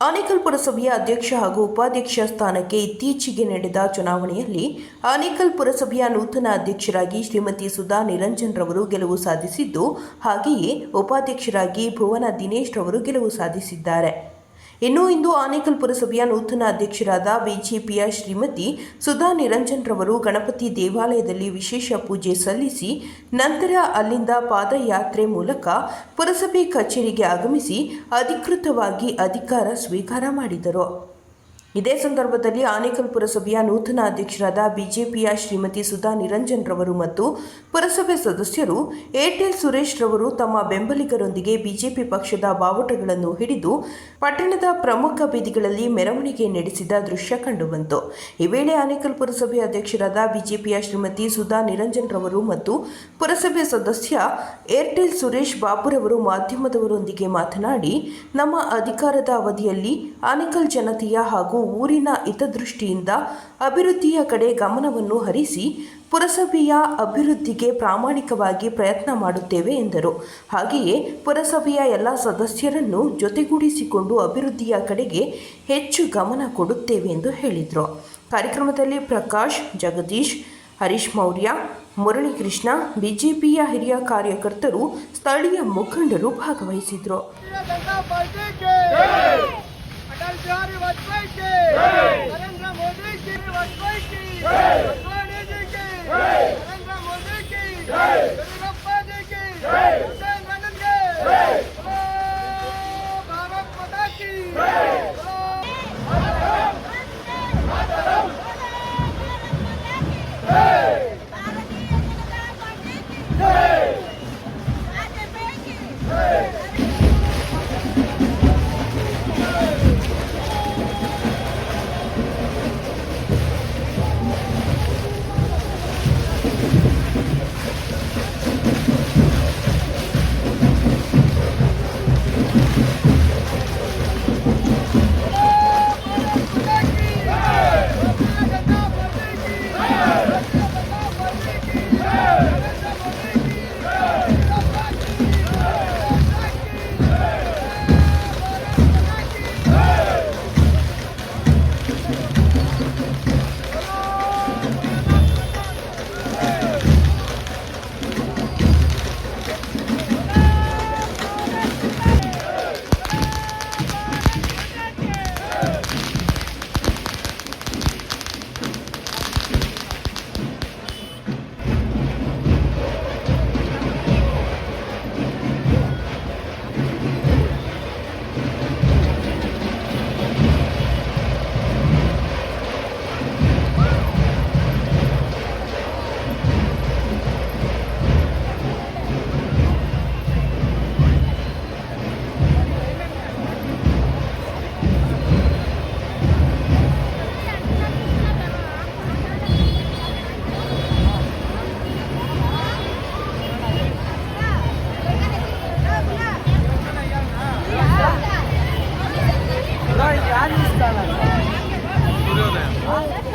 ಆನೇಕಲ್ ಪುರಸಭೆಯ ಅಧ್ಯಕ್ಷ ಹಾಗೂ ಉಪಾಧ್ಯಕ್ಷ ಸ್ಥಾನಕ್ಕೆ ಇತ್ತೀಚೆಗೆ ನಡೆದ ಚುನಾವಣೆಯಲ್ಲಿ ಆನೇಕಲ್ ಪುರಸಭೆಯ ನೂತನ ಅಧ್ಯಕ್ಷರಾಗಿ ಶ್ರೀಮತಿ ಸುಧಾ ನಿರಂಜನ್ ರವರು ಗೆಲುವು ಸಾಧಿಸಿದ್ದು, ಹಾಗೆಯೇ ಉಪಾಧ್ಯಕ್ಷರಾಗಿ ಭುವನ ದಿನೇಶ್ ರವರು ಗೆಲುವು ಸಾಧಿಸಿದ್ದಾರೆ. ಇಂದು ಆನೇಕಲ್ ಪುರಸಭೆಯ ನೂತನ ಅಧ್ಯಕ್ಷರಾದ ಬಿಜೆಪಿಯ ಶ್ರೀಮತಿ ಸುಧಾ ನಿರಂಜನ್ ರವರು ಗಣಪತಿ ದೇವಾಲಯದಲ್ಲಿ ವಿಶೇಷ ಪೂಜೆ ಸಲ್ಲಿಸಿ ನಂತರ ಅಲ್ಲಿಂದ ಪಾದಯಾತ್ರೆ ಮೂಲಕ ಪುರಸಭೆ ಕಚೇರಿಗೆ ಆಗಮಿಸಿ ಅಧಿಕೃತವಾಗಿ ಅಧಿಕಾರ ಸ್ವೀಕಾರ ಮಾಡಿದರು. ಇದೇ ಸಂದರ್ಭದಲ್ಲಿ ಆನೇಕಲ್ ಪುರಸಭೆಯ ನೂತನ ಅಧ್ಯಕ್ಷರಾದ ಬಿಜೆಪಿಯ ಶ್ರೀಮತಿ ಸುಧಾ ನಿರಂಜನ್ ರವರು ಮತ್ತು ಪುರಸಭೆ ಸದಸ್ಯರು ಏರ್ಟೆಲ್ ಸುರೇಶ್ ರವರು ತಮ್ಮ ಬೆಂಬಲಿಗರೊಂದಿಗೆ ಬಿಜೆಪಿ ಪಕ್ಷದ ಬಾವುಟಗಳನ್ನು ಹಿಡಿದು ಪಟ್ಟಣದ ಪ್ರಮುಖ ಬೀದಿಗಳಲ್ಲಿ ಮೆರವಣಿಗೆ ನಡೆಸಿದ ದೃಶ್ಯ ಕಂಡುಬಂತು. ಈ ವೇಳೆ ಆನೇಕಲ್ ಪುರಸಭೆ ಅಧ್ಯಕ್ಷರಾದ ಬಿಜೆಪಿಯ ಶ್ರೀಮತಿ ಸುಧಾ ನಿರಂಜನ್ ರವರು ಮತ್ತು ಪುರಸಭೆ ಸದಸ್ಯ ಏರ್ಟೆಲ್ ಸುರೇಶ್ ಬಾಬುರವರು ಮಾಧ್ಯಮದವರೊಂದಿಗೆ ಮಾತನಾಡಿ, ನಮ್ಮ ಅಧಿಕಾರದ ಅವಧಿಯಲ್ಲಿ ಆನೇಕಲ್ ಜನತೆಯ ಹಾಗೂ ಊರಿನ ಹಿತದೃಷ್ಟಿಯಿಂದ ಅಭಿವೃದ್ಧಿಯ ಕಡೆ ಗಮನವನ್ನು ಹರಿಸಿ ಪುರಸಭೆಯ ಅಭಿವೃದ್ಧಿಗೆ ಪ್ರಾಮಾಣಿಕವಾಗಿ ಪ್ರಯತ್ನ ಮಾಡುತ್ತೇವೆ ಎಂದರು. ಹಾಗೆಯೇ ಪುರಸಭೆಯ ಎಲ್ಲ ಸದಸ್ಯರನ್ನು ಜೊತೆಗೂಡಿಸಿಕೊಂಡು ಅಭಿವೃದ್ಧಿಯ ಕಡೆಗೆ ಹೆಚ್ಚು ಗಮನ ಕೊಡುತ್ತೇವೆ ಎಂದು ಹೇಳಿದರು. ಕಾರ್ಯಕ್ರಮದಲ್ಲಿ ಪ್ರಕಾಶ್, ಜಗದೀಶ್, ಹರೀಶ್ ಮೌರ್ಯ, ಮುರಳೀಕೃಷ್ಣ, ಬಿಜೆಪಿಯ ಹಿರಿಯ ಕಾರ್ಯಕರ್ತರು, ಸ್ಥಳೀಯ ಮುಖಂಡರು ಭಾಗವಹಿಸಿದರು. अटल बिहारी वाजपेयी के नरेंद्र मोदी की वाजपेयी की अडवाणी जी की नरेंद्र मोदी की येडियुरप्पा जी की हुसैन रंजन के भारत माता की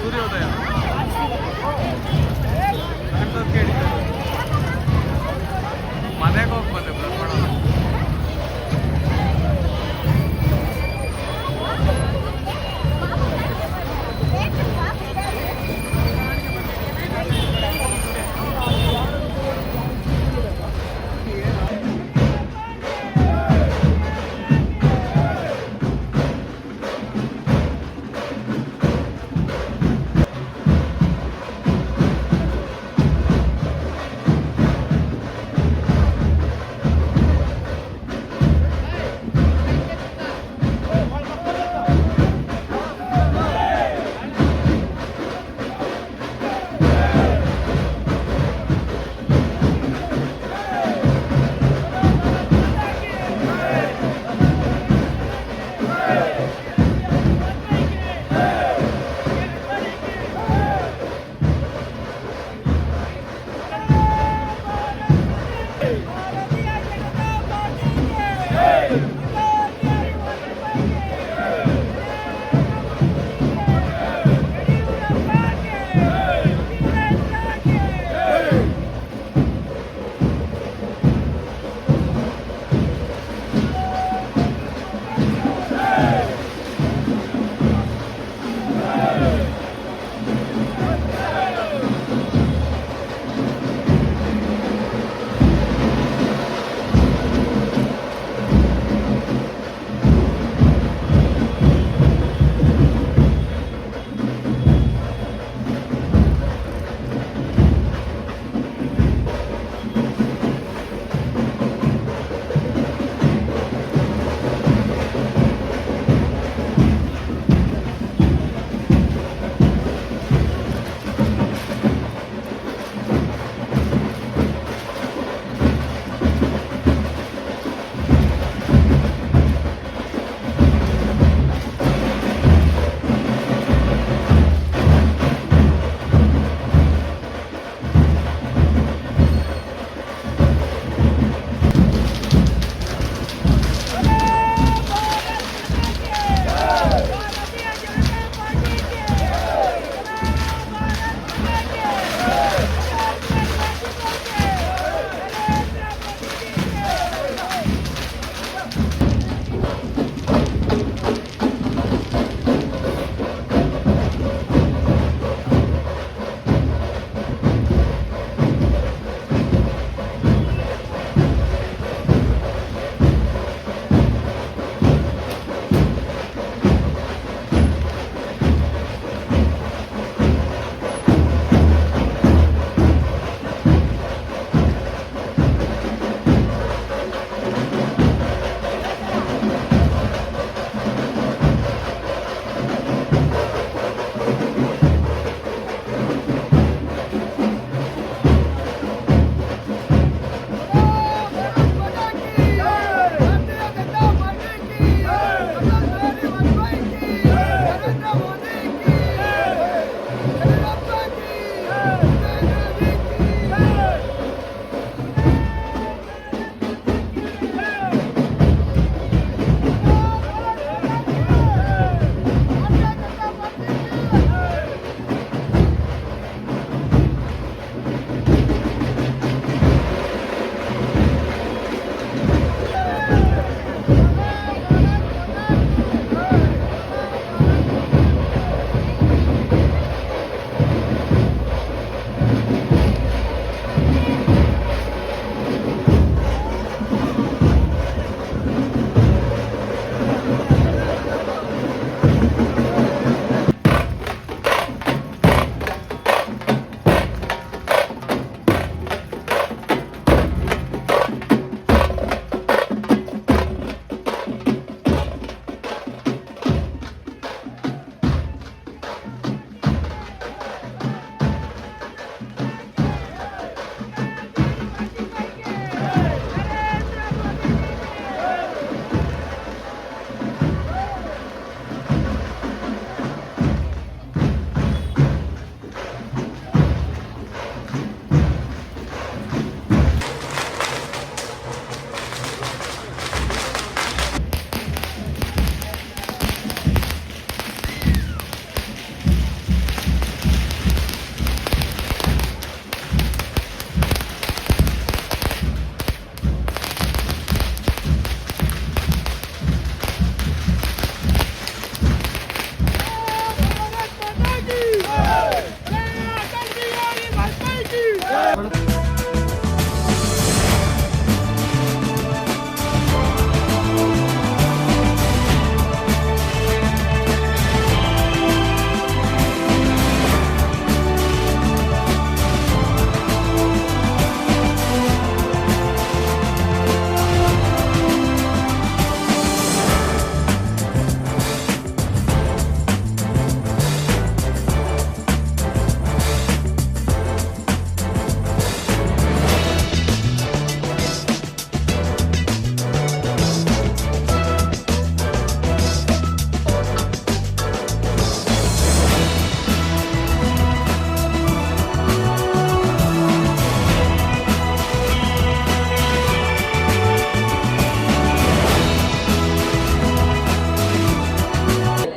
ಸೂರ್ಯೋದಯ ಮನೆಗೆ ಹೋಗಿ ಬಂದೆ ಬ್ಲಡ್ ಮಾಡೋದು.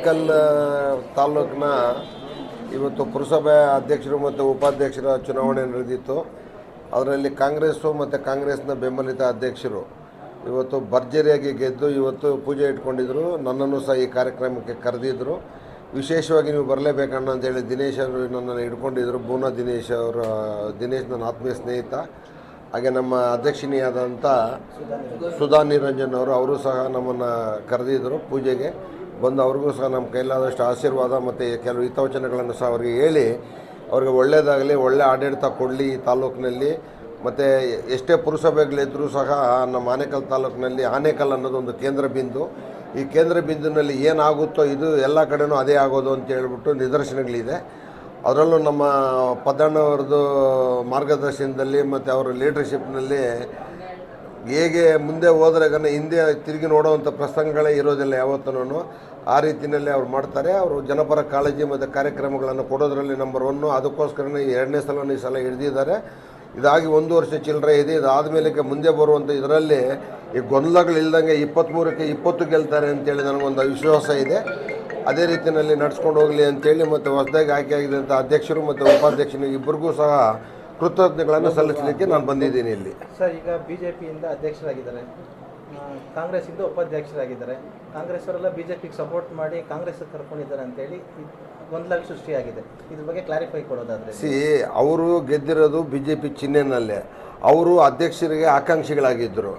ಆನೇಕಲ್ ತಾಲೂಕಿನ ಇವತ್ತು ಪುರಸಭೆ ಅಧ್ಯಕ್ಷರು ಮತ್ತು ಉಪಾಧ್ಯಕ್ಷರ ಚುನಾವಣೆ ನಡೆದಿತ್ತು. ಅದರಲ್ಲಿ ಕಾಂಗ್ರೆಸ್ಸು ಮತ್ತು ಕಾಂಗ್ರೆಸ್ನ ಬೆಂಬಲಿತ ಅಧ್ಯಕ್ಷರು ಇವತ್ತು ಭರ್ಜರಿಯಾಗಿ ಗೆದ್ದು ಇವತ್ತು ಪೂಜೆ ಇಟ್ಕೊಂಡಿದ್ರು. ನನ್ನನ್ನು ಸಹ ಈ ಕಾರ್ಯಕ್ರಮಕ್ಕೆ ಕರೆದಿದ್ದರು. ವಿಶೇಷವಾಗಿ ನೀವು ಬರಲೇಬೇಕಣ್ಣ ಅಂತೇಳಿ ದಿನೇಶ್ ಅವರು ನನ್ನನ್ನು ಹಿಡ್ಕೊಂಡಿದ್ದರು. ಬೂನಾ ದಿನೇಶ್ ನನ್ನ ಆತ್ಮೀಯ ಸ್ನೇಹಿತ. ಹಾಗೆ ನಮ್ಮ ಅಧ್ಯಕ್ಷಿಣಿಯಾದಂಥ ಸುಧಾ ನಿರಂಜನ್ ಅವರು ಸಹ ನಮ್ಮನ್ನು ಕರೆದಿದ್ದರು ಪೂಜೆಗೆ. ಬಂದು ಅವ್ರಿಗೂ ಸಹ ನಮ್ಮ ಕೈಲಾದಷ್ಟು ಆಶೀರ್ವಾದ ಮತ್ತು ಕೆಲವು ಹಿತವಚನಗಳನ್ನು ಸಹ ಅವರಿಗೆ ಹೇಳಿ ಅವ್ರಿಗೆ ಒಳ್ಳೆಯದಾಗಲಿ, ಒಳ್ಳೆ ಆಡಳಿತ ಕೊಡಲಿ ಈ ತಾಲೂಕಿನಲ್ಲಿ. ಮತ್ತು ಎಷ್ಟೇ ಪುರಸಭೆಗಳಿದ್ದರೂ ಸಹ ನಮ್ಮ ಆನೇಕಲ್ ತಾಲೂಕಿನಲ್ಲಿ ಆನೇಕಲ್ ಅನ್ನೋದು ಒಂದು ಕೇಂದ್ರ ಬಿಂದು. ಈ ಕೇಂದ್ರ ಬಿಂದುನಲ್ಲಿ ಏನಾಗುತ್ತೋ ಇದು ಎಲ್ಲ ಕಡೆನೂ ಅದೇ ಆಗೋದು ಅಂತ ಹೇಳ್ಬಿಟ್ಟು ನಿದರ್ಶನಗಳಿದೆ. ಅದರಲ್ಲೂ ನಮ್ಮ ಪದ್ದಣ್ಣವ್ರದ್ದು ಮಾರ್ಗದರ್ಶನದಲ್ಲಿ ಮತ್ತು ಅವರ ಲೀಡರ್ಶಿಪ್ನಲ್ಲಿ ಹೇಗೆ ಮುಂದೆ ಹೋದ್ರೆ ಹಿಂದೆ ತಿರುಗಿ ನೋಡುವಂಥ ಪ್ರಸಂಗಗಳೇ ಇರೋದಿಲ್ಲ ಯಾವತ್ತೂ. ಆ ರೀತಿಯಲ್ಲಿ ಅವ್ರು ಮಾಡ್ತಾರೆ. ಅವರು ಜನಪರ ಕಾಳಜಿ ಮತ್ತು ಕಾರ್ಯಕ್ರಮಗಳನ್ನು ಕೊಡೋದ್ರಲ್ಲಿ ನಂಬರ್ 1. ಅದಕ್ಕೋಸ್ಕರನೇ 2ನೇ ಸಲ ಈ ಸಲ ಹಿಡಿದಿದ್ದಾರೆ. ಇದಾಗಿ 1 ವರ್ಷ ಚಿಲ್ಲರೆ ಇದೆ. ಇದಾದಮೇಲೆ ಮುಂದೆ ಬರುವಂಥ ಇದರಲ್ಲಿ ಈ ಗೊಂದಲಗಳಿಲ್ದಂಗೆ 23ಕ್ಕೆ 20 ಗೆಲ್ತಾರೆ ಅಂತೇಳಿ ನನಗೊಂದು ವಿಶ್ವಾಸ ಇದೆ. ಅದೇ ರೀತಿಯಲ್ಲಿ ನಡ್ಸ್ಕೊಂಡು ಹೋಗಲಿ ಅಂತೇಳಿ ಮತ್ತು ಹೊಸದಾಗಿ ಆಯ್ಕೆಯಾಗಿದ್ದಂಥ ಅಧ್ಯಕ್ಷರು ಮತ್ತು ಉಪಾಧ್ಯಕ್ಷರು ಇಬ್ಬರಿಗೂ ಸಹ ಕೃತಜ್ಞತೆಗಳನ್ನು ಸಲ್ಲಿಸಲಿಕ್ಕೆ ನಾನು ಬಂದಿದ್ದೀನಿ ಇಲ್ಲಿ. ಸರ್, ಈಗ BJPಯಿಂದ ಅಧ್ಯಕ್ಷರಾಗಿದ್ದಾರೆ, ಕಾಂಗ್ರೆಸ್ಸಿಂದ ಉಪಾಧ್ಯಕ್ಷರಾಗಿದ್ದಾರೆ. ಕಾಂಗ್ರೆಸ್ ಅವರೆಲ್ಲ BJPಗೆ ಸಪೋರ್ಟ್ ಮಾಡಿ ಕಾಂಗ್ರೆಸ್ ಕರ್ಕೊಂಡಿದ್ದಾರೆ ಅಂತೇಳಿ ಗೊಂದಲ ಸೃಷ್ಟಿಯಾಗಿದೆ. ಇದ್ರ ಬಗ್ಗೆ ಕ್ಲಾರಿಫೈ ಕೊಡೋದಾದರೆ ಅವರು ಗೆದ್ದಿರೋದು BJP ಚಿಹ್ನೆನಲ್ಲೇ. ಅವರು ಅಧ್ಯಕ್ಷರಿಗೆ ಆಕಾಂಕ್ಷಿಗಳಾಗಿದ್ದರು.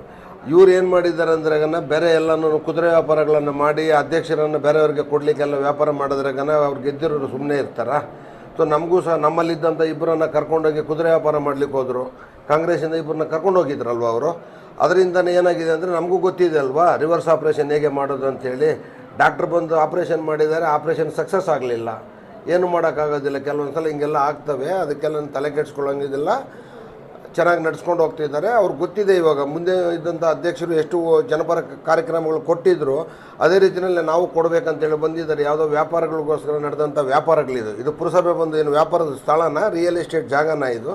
ಇವ್ರು ಏನು ಮಾಡಿದ್ದಾರೆ ಅಂದ್ರೆ ಬೇರೆ ಎಲ್ಲನೂ ಕುದುರೆ ವ್ಯಾಪಾರಗಳನ್ನು ಮಾಡಿ ಅಧ್ಯಕ್ಷರನ್ನು ಬೇರೆಯವ್ರಿಗೆ ಕೊಡಲಿಕ್ಕೆಲ್ಲ ವ್ಯಾಪಾರ ಮಾಡಿದ್ರಾಗನ ಅವ್ರು ಗೆದ್ದಿರೋರು ಸುಮ್ಮನೆ ಇರ್ತಾರ. ಸೊ ನಮಗೂ ಸಹ ನಮ್ಮಲ್ಲಿದ್ದಂಥ ಇಬ್ಬರನ್ನು ಕರ್ಕೊಂಡೋಗಿ ಕುದುರೆ ವ್ಯಾಪಾರ ಮಾಡಲಿಕ್ಕೆ ಹೋದರು. ಕಾಂಗ್ರೆಸ್ಸಿಂದ ಇಬ್ಬರನ್ನ ಕರ್ಕೊಂಡು ಹೋಗಿದ್ರಲ್ವ ಅವರು. ಅದರಿಂದನೇ ಏನಾಗಿದೆ ಅಂದರೆ ನಮಗೂ ಗೊತ್ತಿದೆ ಅಲ್ವಾ ರಿವರ್ಸ್ ಆಪ್ರೇಷನ್ ಹೇಗೆ ಮಾಡೋದು ಅಂಥೇಳಿ. ಡಾಕ್ಟ್ರ್ ಬಂದು ಆಪ್ರೇಷನ್ ಮಾಡಿದ್ದಾರೆ, ಆಪ್ರೇಷನ್ ಸಕ್ಸಸ್ ಆಗಲಿಲ್ಲ. ಏನು ಮಾಡೋಕ್ಕಾಗೋದಿಲ್ಲ, ಕೆಲವೊಂದು ಸಲ ಹಿಂಗೆಲ್ಲ ಆಗ್ತವೆ. ಅದಕ್ಕೆಲ್ಲ ತಲೆ ಕೆಡಿಸ್ಕೊಳ್ಳೋಂಗಿದಿಲ್ಲ. ಚೆನ್ನಾಗಿ ನಡ್ಸ್ಕೊಂಡು ಹೋಗ್ತಿದ್ದಾರೆ. ಅವ್ರಿಗೆ ಗೊತ್ತಿದೆ ಇವಾಗ ಮುಂದೆ ಇದ್ದಂಥ ಅಧ್ಯಕ್ಷರು ಎಷ್ಟು ಜನಪರ ಕಾರ್ಯಕ್ರಮಗಳು ಕೊಟ್ಟಿದ್ದರು ಅದೇ ರೀತಿಯಲ್ಲಿ ನಾವು ಕೊಡಬೇಕಂತೇಳಿ ಬಂದಿದ್ದಾರೆ. ಯಾವುದೋ ವ್ಯಾಪಾರಗಳಿಗೋಸ್ಕರ ನಡೆದಂಥ ವ್ಯಾಪಾರಗಳಿದು. ಇದು ಪುರಸಭೆ ಬಂದು ಏನು ವ್ಯಾಪಾರದ ಸ್ಥಳನ, ರಿಯಲ್ ಎಸ್ಟೇಟ್ ಜಾಗನ ಇದು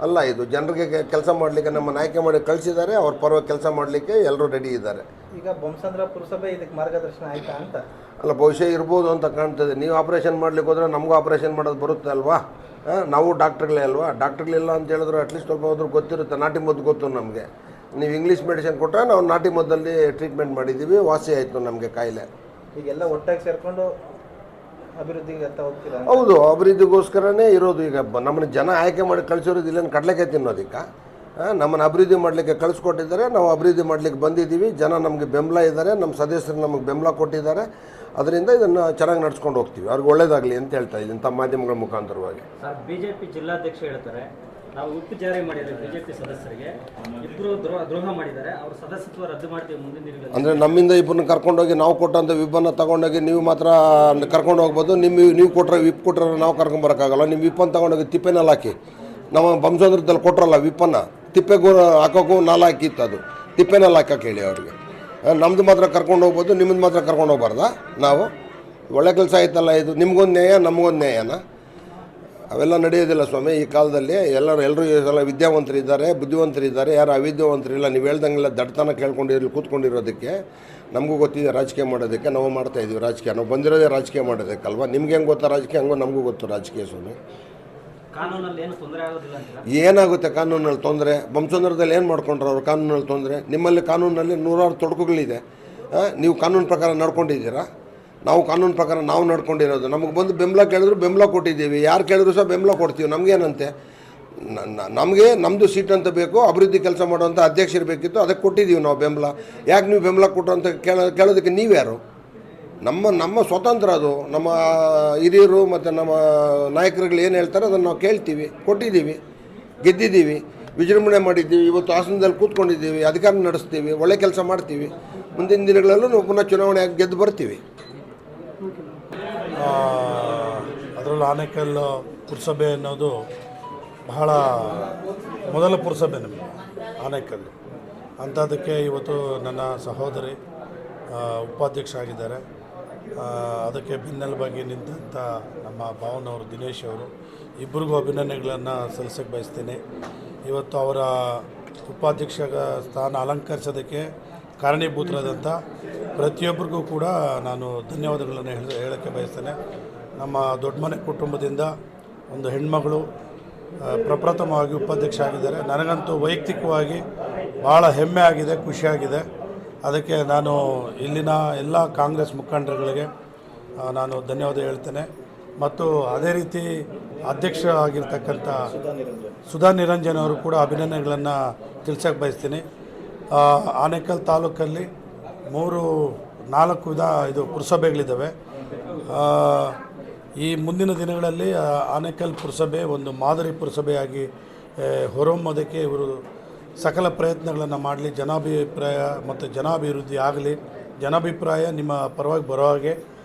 ಅಲ್ಲ. ಇದು ಜನರಿಗೆ ಕೆಲಸ ಮಾಡಲಿಕ್ಕೆ ನಮ್ಮನ್ನು ಆಯ್ಕೆ ಮಾಡಿ ಕಳಿಸಿದ್ದಾರೆ. ಅವ್ರ ಪರವಾಗಿ ಕೆಲಸ ಮಾಡಲಿಕ್ಕೆ ಎಲ್ಲರೂ ರೆಡಿ ಇದ್ದಾರೆ. ಈಗ ಬೊಮ್ಮಸಂದ್ರ ಪುರಸಭೆ ಇದಕ್ಕೆ ಮಾರ್ಗದರ್ಶನ ಆಯಿತಾ ಅಂತ ಅಲ್ಲ, ಬಹುಶಃ ಇರ್ಬೋದು ಅಂತ ಕಾಣ್ತದೆ. ನೀವು ಆಪ್ರೇಷನ್ ಮಾಡಲಿಕ್ಕೆ ಹೋದರೆ ನಮಗೂ ಆಪ್ರೇಷನ್ ಮಾಡೋದು ಬರುತ್ತೆ ಅಲ್ವಾ. ನಾವು ಡಾಕ್ಟ್ರುಗಳೇ ಅಲ್ವಾ. ಡಾಕ್ಟ್ರುಗಳಿಲ್ಲ ಅಂತ ಹೇಳಿದ್ರು ಅಟ್ಲೀಸ್ಟ್ ಸ್ವಲ್ಪ ಹೋದ್ರೂ ಗೊತ್ತಿರುತ್ತೆ. ನಾಟಿ ಮದ್ದು ಗೊತ್ತು ನಮಗೆ. ನೀವು ಇಂಗ್ಲೀಷ್ ಮೆಡಿಸಿನ್ ಕೊಟ್ಟರೆ ನಾವು ನಾಟಿ ಮದ್ದಲ್ಲಿ ಟ್ರೀಟ್ಮೆಂಟ್ ಮಾಡಿದ್ದೀವಿ, ವಾಸಿ ಆಯಿತು ನಮಗೆ ಕಾಯಿಲೆ. ಈಗೆಲ್ಲ ಒಟ್ಟಾಗಿ ಸೇರಿಕೊಂಡು ಅಭಿವೃದ್ಧಿಗೆ ಅಂತ ಹೋಗ್ತೀರಾ? ಹೌದು, ಅಭಿವೃದ್ಧಿಗೋಸ್ಕರನೇ ಇರೋದು. ಈಗ ನಮ್ಮನ್ನು ಜನ ಆಯ್ಕೆ ಮಾಡಿ ಕಳಿಸಿರೋದು ಇಲ್ಲೇನು ಕಡಲೆಕಾಯಿ ತಿನ್ನೋದಕ್ಕೆ. ನಮ್ಮನ್ನು ಅಭಿವೃದ್ಧಿ ಮಾಡಲಿಕ್ಕೆ ಕಳಿಸ್ಕೊಟ್ಟಿದ್ದಾರೆ. ನಾವು ಅಭಿವೃದ್ಧಿ ಮಾಡಲಿಕ್ಕೆ ಬಂದಿದ್ದೀವಿ. ಜನ ನಮಗೆ ಬೆಂಬಲ ಇದ್ದಾರೆ, ನಮ್ಮ ಸದಸ್ಯರು ನಮಗೆ ಬೆಂಬಲ ಕೊಟ್ಟಿದ್ದಾರೆ. ಅದರಿಂದ ಇದನ್ನು ಚೆನ್ನಾಗಿ ನಡ್ಸ್ಕೊಂಡು ಹೋಗ್ತೀವಿ. ಅವ್ರಿಗೆ ಒಳ್ಳೇದಾಗಲಿ ಅಂತ ಹೇಳ್ತಾ ಇದ್ದೀನಿ ತಮ್ಮ ಮಾಧ್ಯಮಗಳ ಮುಖಾಂತರವಾಗಿ. ಸರ್, BJP ಜಿಲ್ಲಾಧ್ಯಕ್ಷ ಹೇಳ್ತಾರೆ ನಾವು ಉಪ್ಪು ಜಾರಿ ಮಾಡಿದರೆ BJP ಸದಸ್ಯರಿಗೆ ಇಬ್ಬರು ದ್ರೋಹ ಮಾಡಿದ್ದಾರೆ, ಅವ್ರ ಸದಸ್ಯತ್ವ ರದ್ದು ಮಾಡ್ತೀವಿ ಮುಂದಿನ ದಿನಗಳಲ್ಲಿ. ಅಂದರೆ ನಮ್ಮಿಂದ ಇಬ್ಬರನ್ನ ಕರ್ಕೊಂಡೋಗಿ ನಾವು ಕೊಟ್ಟಂಥ ವಿಪ್ಪನ್ನು ತೊಗೊಂಡೋಗಿ ನೀವು ಮಾತ್ರ ಕರ್ಕೊಂಡು ಹೋಗ್ಬೋದು. ನೀವು ಕೊಟ್ಟರೆ ವಿಪ್ ಕೊಟ್ಟರೆ ನಾವು ಕರ್ಕೊಂಬರೋಕ್ಕಾಗಲ್ಲ. ನಿಮ್ಮ ವಿಪ್ಪನ್ನು ತೊಗೊಂಡೋಗಿ ತಿಪ್ಪೆನಲ್ಲಿ ಹಾಕಿ. ನಮ್ಮ ಬಂಸಂದ್ರದಲ್ಲಿ ಕೊಟ್ಟರಲ್ಲ ವಿಪ್ಪನ್ನು, ತಿಪ್ಪೆಗೂ ಹಾಕೋಕ್ಕೂ ನಾಲ ಹಾಕಿತ್ತು. ಅದು ತಿಪ್ಪೆನಲ್ಲಿ ಹಾಕಕ್ಕೆ ಹೇಳಿ ಅವ್ರಿಗೆ. ನಮ್ಮದು ಮಾತ್ರ ಕರ್ಕೊಂಡು ಹೋಗ್ಬೋದು, ನಿಮ್ಮದು ಮಾತ್ರ ಕರ್ಕೊಂಡು ಹೋಗ್ಬಾರ್ದಾ? ನಾವು ಒಳ್ಳೆ ಕೆಲಸ ಆಯ್ತಲ್ಲ ಇದು. ನಿಮ್ಗೊಂದು ನ್ಯಾಯ, ನಮಗೊಂದು ನ್ಯಾಯನ? ಅವೆಲ್ಲ ನಡೆಯೋದಿಲ್ಲ ಸ್ವಾಮಿ ಈ ಕಾಲದಲ್ಲಿ. ಎಲ್ಲರೂ ಎಲ್ಲ ವಿದ್ಯಾವಂತರಿದ್ದಾರೆ, ಬುದ್ಧಿವಂತರಿದ್ದಾರೆ, ಯಾರು ಅವಿದ್ಯಾವಂತರಿಲ್ಲ. ನೀವು ಹೇಳ್ದಂಗೆಲ್ಲ ದಡ್ತನ ಕೂತ್ಕೊಂಡಿರೋದಕ್ಕೆ ನಮಗೂ ಗೊತ್ತಿದೆ. ರಾಜಕೀಯ ಮಾಡೋದಕ್ಕೆ ನಾವು ಮಾಡ್ತಾಯಿದ್ದೀವಿ ರಾಜಕೀಯ. ನಾವು ಬಂದಿರೋದೇ ರಾಜಕೀಯ ಮಾಡೋದಕ್ಕಲ್ವ. ನಿಮ್ಗೆ ಹೆಂಗೆ ಗೊತ್ತಾ ರಾಜಕೀಯ, ಹಂಗೋ ನಮಗೂ ಗೊತ್ತು ರಾಜಕೀಯ ಸ್ವಾಮಿ. ಕಾನೂನಲ್ಲಿ ಏನು ತೊಂದರೆ ಆಗೋದಿಲ್ಲ ಅಂತೀರಾ? ಏನಾಗುತ್ತೆ ಕಾನೂನಲ್ಲಿ ತೊಂದರೆ? ಬಂಸಂದ್ರದಲ್ಲಿ ಏನು ಮಾಡ್ಕೊಂಡ್ರು ಅವರು ಕಾನೂನಲ್ಲಿ ತೊಂದರೆ? ನಿಮ್ಮಲ್ಲಿ ಕಾನೂನಲ್ಲಿ ನೂರಾರು ತೊಡಕುಗಳಿದೆ. ನೀವು ಕಾನೂನು ಪ್ರಕಾರ ನಡ್ಕೊಂಡಿದ್ದೀರಾ? ನಾವು ಕಾನೂನು ಪ್ರಕಾರ ನಾವು ನಡ್ಕೊಂಡಿರೋದು. ನಮಗೆ ಬಂದು ಬೆಂಬಲ ಕೇಳಿದ್ರು ಬೆಂಬಲ ಕೊಟ್ಟಿದ್ದೀವಿ. ಯಾರು ಕೇಳಿದ್ರು ಸಹ ಬೆಂಬಲ ಕೊಡ್ತೀವಿ. ನಮಗೇನಂತೆ, ನಮಗೆ ನಮ್ಮದು ಸೀಟ್ ಅಂತ ಬೇಕು, ಅಭಿವೃದ್ಧಿ ಕೆಲಸ ಮಾಡುವಂಥ ಅಧ್ಯಕ್ಷರು ಬೇಕಿತ್ತು, ಅದಕ್ಕೆ ಕೊಟ್ಟಿದ್ದೀವಿ ನಾವು ಬೆಂಬಲ. ಯಾಕೆ ನೀವು ಬೆಂಬಲ ಕೊಟ್ಟರು ಅಂತ ಕೇಳೋದಕ್ಕೆ ನೀವ್ಯಾರು? ನಮ್ಮ ಸ್ವತಂತ್ರ ಅದು. ನಮ್ಮ ಹಿರಿಯರು ಮತ್ತು ನಮ್ಮ ನಾಯಕರುಗಳು ಏನು ಹೇಳ್ತಾರೆ ಅದನ್ನು ನಾವು ಕೇಳ್ತೀವಿ. ಕೊಟ್ಟಿದ್ದೀವಿ, ಗೆದ್ದಿದ್ದೀವಿ, ವಿಜೃಂಭಣೆ ಮಾಡಿದ್ದೀವಿ. ಇವತ್ತು ಹಾಸನದಲ್ಲಿ ಕೂತ್ಕೊಂಡಿದ್ದೀವಿ, ಅಧಿಕಾರ ನಡೆಸ್ತೀವಿ, ಒಳ್ಳೆ ಕೆಲಸ ಮಾಡ್ತೀವಿ. ಮುಂದಿನ ದಿನಗಳಲ್ಲೂ ನಾವು ಪುನಃ ಚುನಾವಣೆ ಆಗಿ ಗೆದ್ದು ಬರ್ತೀವಿ. ಅದರಲ್ಲೂ ಆನೇಕಲ್ ಪುರಸಭೆ ಅನ್ನೋದು ಬಹಳ ಮೊದಲ ಪುರಸಭೆ ನಮಗೆ ಆನೇಕಲ್. ಅಂಥದ್ದಕ್ಕೆ ಇವತ್ತು ನನ್ನ ಸಹೋದರಿ ಉಪಾಧ್ಯಕ್ಷ ಆಗಿದ್ದಾರೆ. ಅದಕ್ಕೆ ಬೆನ್ನೆಲುಬಾಗಿ ನಿಂತ ನಮ್ಮ ಭಾವನವರು ದಿನೇಶ್ ಅವರು ಇಬ್ಬರಿಗೂ ಅಭಿನಂದನೆಗಳನ್ನು ಸಲ್ಲಿಸಕ್ಕೆ ಬಯಸ್ತೇನೆ. ಇವತ್ತು ಅವರ ಉಪಾಧ್ಯಕ್ಷ ಸ್ಥಾನ ಅಲಂಕರಿಸೋದಕ್ಕೆ ಕಾರಣೀಭೂತರಾದಂಥ ಪ್ರತಿಯೊಬ್ಬರಿಗೂ ಕೂಡ ನಾನು ಧನ್ಯವಾದಗಳನ್ನು ಹೇಳೋಕ್ಕೆ ಬಯಸ್ತೇನೆ. ನಮ್ಮ ದೊಡ್ಡ ಮನೆ ಕುಟುಂಬದಿಂದ ಒಂದು ಹೆಣ್ಮಗಳು ಪ್ರಪ್ರಥಮವಾಗಿ ಉಪಾಧ್ಯಕ್ಷ ಆಗಿದ್ದಾರೆ. ನನಗಂತೂ ವೈಯಕ್ತಿಕವಾಗಿ ಭಾಳ ಹೆಮ್ಮೆ ಆಗಿದೆ, ಖುಷಿಯಾಗಿದೆ. ಅದಕ್ಕೆ ನಾನು ಇಲ್ಲಿನ ಎಲ್ಲ ಕಾಂಗ್ರೆಸ್ ಮುಖಂಡರುಗಳಿಗೆ ನಾನು ಧನ್ಯವಾದ ಹೇಳ್ತೇನೆ. ಮತ್ತು ಅದೇ ರೀತಿ ಅಧ್ಯಕ್ಷ ಆಗಿರ್ತಕ್ಕಂಥ ಸುಧಾ ನಿರಂಜನ್ ಅವರು ಕೂಡ ಅಭಿನಂದನೆಗಳನ್ನು ತಿಳಿಸೋಕ್ಕೆ ಬಯಸ್ತೀನಿ. ಆನೇಕಲ್ ತಾಲೂಕಲ್ಲಿ 4 ಪುರಸಭೆಗಳಿದ್ದಾವೆ. ಈ ಮುಂದಿನ ದಿನಗಳಲ್ಲಿ ಆನೇಕಲ್ ಪುರಸಭೆ ಒಂದು ಮಾದರಿ ಪುರಸಭೆಯಾಗಿ ಹೊರಹೊಮ್ಮೋದಕ್ಕೆ ಇವರು ಸಕಲ ಪ್ರಯತ್ನಗಳನ್ನು ಮಾಡಲಿ. ಜನಾಭಿಪ್ರಾಯ ಮತ್ತು ಜನಾಭಿವೃದ್ಧಿ ಆಗಲಿ. ಜನಾಭಿಪ್ರಾಯ ನಿಮ್ಮ ಪರವಾಗಿ ಬರೋ ಹಾಗೆ